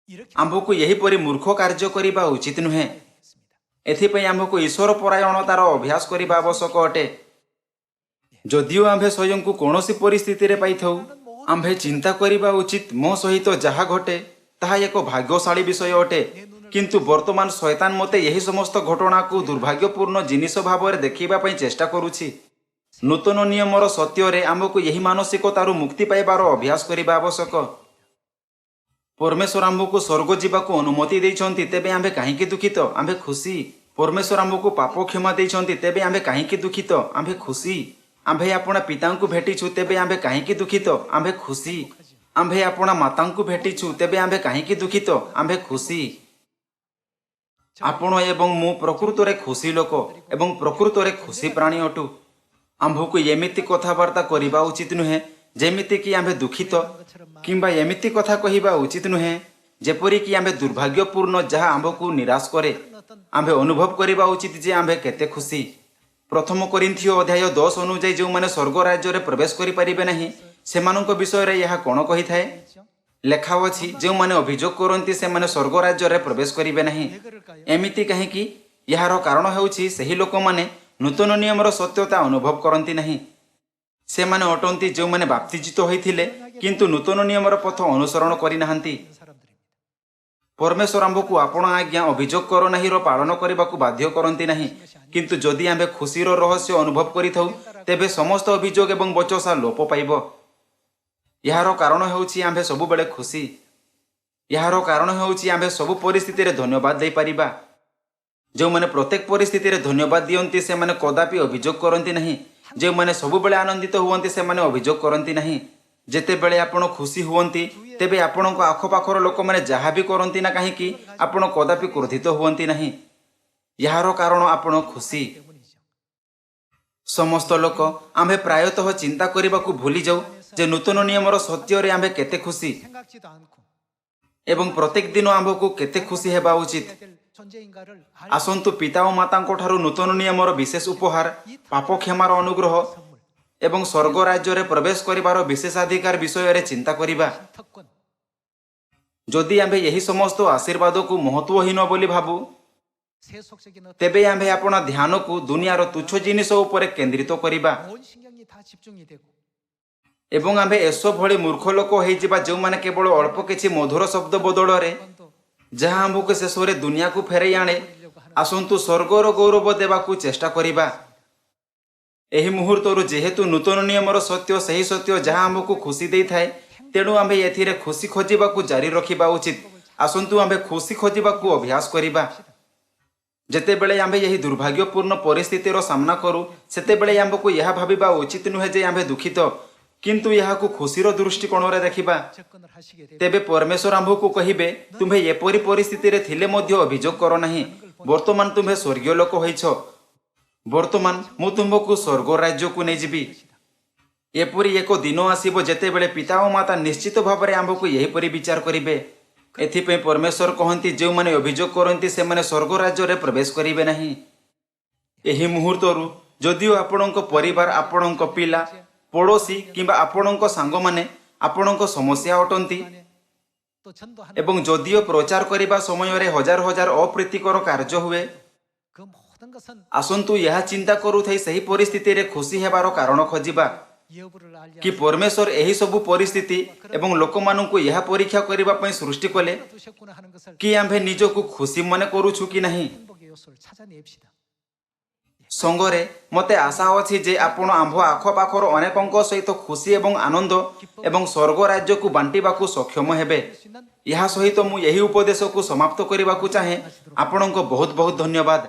이렇게 आम्भकु यही परि मूर्ख कार्य करिबा उचित नुहे। 되겠습니다. एथिपई आम्भकु ईश्वर परायणतार अभ्यास करिबा आवश्यक अटे। जदिओ आम्भे स्वयंकु कौनसी परिस्थिति रे पाइथाउ आम्भे चिंता करिबा उचित मो सहित जहा घटे ताहा एक भाग्यशाली विषय अटे। किंतु वर्तमान शैतान मते यही समस्त घटना को दुर्भाग्यपूर्ण जिनिस भाव देखिबा पई चेष्टा करुछि। नूतन नियमर सत्य रे आमको यही मानसिकतारु मुक्ति पाइबार अभ्यास करिबा आवश्यक। परमेश्वर आम्भको स्वर्ग जीवाको अनुमति देइछन्ति तेबे आम्भे काहेकि दुखित? आम्भे खुशी। परमेश्वर आम्भको पाप क्षमा देइछन्ति तेबे आम्भे काहेकि दुखित? आम्भे खुशी। आम्भे आपणा पितांकु भेटिछु तेबे आम्भे काहेकि दुखित? आम्भे खुशी। आम्भे आपणा मातांकु भेटिछु तेबे आम्भे काहेकि दुखित? आम्भे खुशी। आपण एवं मु प्रकृत रे खुशी लोक एवं प्रकृत रे खुशी प्राणी अटु। आम्भको एमिति कथबार्ता करिबा उचित नुहे जेमिति कि आम्भे दुखित किंबा एमिति कथा कहिबा उचित नुहे जेपरि कि आम्भे दुर्भाग्यपूर्ण जहा आम्भको निराश करे। आम्भे अनुभव करिबा उचित जे आम्भे केते खुशी। प्रथम कोरिन्थियो अध्याय 10 अनुଯାୟୀ जो स्वर्ग राज्य रे प्रवेश करि परिबे नाही सेमानक विषय रे यह कोन कहि थाए? लेखा अछि जो माने अभियोग करन्ति से माने स्वर्ग राज्य रे प्रवेश करिबे नाही। एमिति काहेकि? यार कारण हेउछि सही लोक माने नूतन नियमर सत्यता अनुभव करन्ति नाही। से माने अटन्ति जो माने बाप्तिजित होइथिले किंतु नूतन नियमर पथ अनुसरण करि नाहंती। 사람들입니다. परमेश्वर आम्भको आपण आज्ञा अभियोग कर नाही रो पालन करबाकू बाध्य करन्ति नाही। किंतु जदि आम्भे खुशीर रहस्य अनुभव करिथाउ तेबे समस्त अभियोग एवं बचसा लोप पाइब। यार कारण हेउछि आम्भे सबु बेले खुशी। यार कारण हेउछि आम्भे सबु परिस्थिति रे धन्यवाद देई परिबा। जो माने प्रत्येक परिस्थिति रे धन्यवाद दियंती से माने कदापि अभियोग करन्ति नाही ଯେଉଁମାନେ ସବୁବେଳେ ଆନନ୍ଦିତ ହୁଅନ୍ତି ସେମାନେ ଅଭିଯୋଗ କରନ୍ତି ନାହିଁ। ଯେତେବେଳେ ଆପଣ ଖୁସି ହୁଅନ୍ତି ତେବେ ଆପଣଙ୍କ ଆଖପାଖର ଲୋକମାନେ ଯାହା ବି କରନ୍ତି ନା କାହିଁକି ଆପଣ କଦାପି କ୍ରୋଧିତ ହୁଅନ୍ତି ନାହିଁ। ଏହାର କାରଣ ଆପଣ ଖୁସି। 때문이죠. ସମସ୍ତ ଲୋକ ଆମ୍ଭେ ପ୍ରାୟତଃ ଚିନ୍ତା କରିବାକୁ ଭୁଲିଯାଉ ଯେ ନୂତନ ନିୟମର ସତ୍ୟରେ ଆମ୍ଭେ କେତେ ଖୁସି 생각지도 않고 ଏବଂ ପ୍ରତ୍ୟେକ ଦିନ ଆମ୍ଭକୁ କେତେ ଖୁସି ହେବା ଉଚିତ। 해야 될 존재인가를 ଆସନ୍ତୁ ପିତା ଓ ମାତାଙ୍କ ଠାରୁ ନୂତନ ନିୟମର ବିଶେଷ ଉପହାର, ପାପ କ୍ଷମାର ଅନୁଗ୍ରହ 선물, ଏବଂ ସ୍ୱର୍ଗ ରାଜ୍ୟରେ ପ୍ରବେଶ କରିବାର ବିଶେଷାଧିକାର ବିଷୟରେ ଚିନ୍ତା କରିବା। 특권, ଯଦି ଆମ୍ଭେ ଏହି ସମସ୍ତ ଆଶୀର୍ବାଦକୁ ମହତ୍ତ୍ୱହୀନ ବୋଲି ଭାବୁ 세속적인 어떤 ତେବେ ଆମ୍ଭେ ଆପଣା ଧ୍ୟାନକୁ ଦୁନିଆର ତୁଚ୍ଛ ଜିନିଷ ଉପରେ କେନ୍ଦ୍ରିତ କରିବା 온 신경이 다 집중이 되고 ଏବଂ ଆମ୍ଭେ ଏସଭଳି ମୂର୍ଖ ଲୋକ ହୋଇଯିବା ଯେଉଁମାନେ କେବଳ ଅଳ୍ପ କିଛି ମଧୁର ଶବ୍ଦ ବଦଳରେ 건도 ଯାହା ଆମ୍ଭକୁ ଶେଷରେ ଦୁନିଆକୁ ଫେରାଇ ଆଣେ, ଆସନ୍ତୁ ସ୍ୱର୍ଗର ଗୌରବ ଦେବାକୁ ଚେଷ୍ଟା କରିବା। ଏହି ମୁହୂର୍ତ୍ତରୁ ଯେହେତୁ ନୂତନ ନିୟମର ସତ୍ୟ ସେହି ସତ୍ୟ ଯାହା ଆମ୍ଭକୁ ଖୁସି ଦେଇଥାଏ, ତେଣୁ ଆମ୍ଭେ ଏଥିରେ ଖୁସି ଖୋଜିବାକୁ ଜାରି ରଖିବା ଉଚିତ। ଆସନ୍ତୁ ଆମ୍ଭେ ଖୁସି ଖୋଜିବାକୁ ଅଭ୍ୟାସ କରିବା। ଯେତେବେଳେ ଆମ୍ଭେ ଏହି ଦୁର୍ଭାଗ୍ୟପୂର୍ଣ୍ଣ ପରିସ୍ଥିତିର ସାମ୍ନା କରୁ ସେତେବେଳେ ଆମ୍ଭକୁ ଏହା ଭାବିବା ଉଚିତ ନୁହେଁ ଯେ ଆମ୍ଭେ ଦୁଃଖିତ, କିନ୍ତୁ ଏହାକୁ ଖୁସିର ଦୃଷ୍ଟିକୋଣରେ ଦେଖିବା। 접근을 하시게 되고 ତେବେ ପରମେଶ୍ୱର ଆମ୍ଭକୁ କହିବେ, ତୁମ୍ଭେ ଏପରି ପରିସ୍ଥିତିରେ ଥିଲେ ମଧ୍ୟ ଅଭିଯୋଗ କର ନାହିଁ। ବର୍ତ୍ତମାନ ତୁମ୍ଭେ ସ୍ୱର୍ଗୀୟ ଲୋକ ହୋଇଛ। ବର୍ତ୍ତମାନ ମୁଁ ତୁମ୍ଭକୁ ସ୍ୱର୍ଗ ରାଜ୍ୟକୁ ନେଇଯିବି। ଏପରି ଏକ ଦିନ ଆସିବ ଯେତେବେଳେ ପିତା ଓ ମାତା ନିଶ୍ଚିତ ଭାବରେ ଆମ୍ଭକୁ ଏହିପରି ବିଚାର କରିବେ। ଏଥିପାଇଁ ପରମେଶ୍ୱର କହନ୍ତି, ଯେଉଁମାନେ ଅଭିଯୋଗ କରନ୍ତି ସେମାନେ ସ୍ୱର୍ଗ ରାଜ୍ୟରେ ପ୍ରବେଶ କରିବେ ନାହିଁ। ଏହି ମୁହୂର୍ତ୍ତରୁ ଯଦିଓ ଆପଣଙ୍କ ପରିବାର, ଆପଣଙ୍କ ପିଲା, ପଡ଼ୋଶୀ କିମ୍ବା ଆପଣଙ୍କ ସାଙ୍ଗମାନେ ଆପଣଙ୍କ ସମସ୍ୟା ଅଟନ୍ତି 또 전도하는 ଏବଂ ଯଦିଓ ପ୍ରଚାର କରିବା ସମୟରେ ହଜାର ହଜାର ଅପ୍ରୀତିକର କାର୍ଯ୍ୟ ହୁଏ, 그 모든 것은 ଆସନ୍ତୁ ଏହା ଚିନ୍ତା କରୁଥାଇ ସେହି ପରିସ୍ଥିତିରେ ଖୁସି ହେବାର କାରଣ ଖୋଜିବା। 여부를 알려 କି ପରମେଶ୍ୱର ଏହି ସବୁ ପରିସ୍ଥିତି ଏବଂ ଲୋକମାନଙ୍କୁ ଏହା ପରୀକ୍ଷା କରିବା ପାଇଁ ସୃଷ୍ଟି କଲେ 두셨구나 하는 것을 କି ଆମ୍ଭେ ନିଜକୁ ଖୁସି ମନେ କରୁଛୁ କି ନାହିଁ। 행복의 요소를 찾아냅시다. ସଙ୍ଗରେ ମୋତେ ଆଶା ଅଛି ଯେ ଆପଣ ଆମ୍ଭ ଆଖପାଖର ଅନେକଙ୍କ ସହିତ ଖୁସି ଏବଂ ଆନନ୍ଦ ଏବଂ ସ୍ୱର୍ଗ ରାଜ୍ୟକୁ ବାଣ୍ଟିବାକୁ ସକ୍ଷମ ହେବେ। 수 있는 ଏହା ସହିତ ମୁଁ ଏହି ଉପଦେଶକୁ ସମାପ୍ତ କରିବାକୁ ଚାହେଁ। ଆପଣଙ୍କ ବହୁତ ବହୁତ ଧନ୍ୟବାଦ।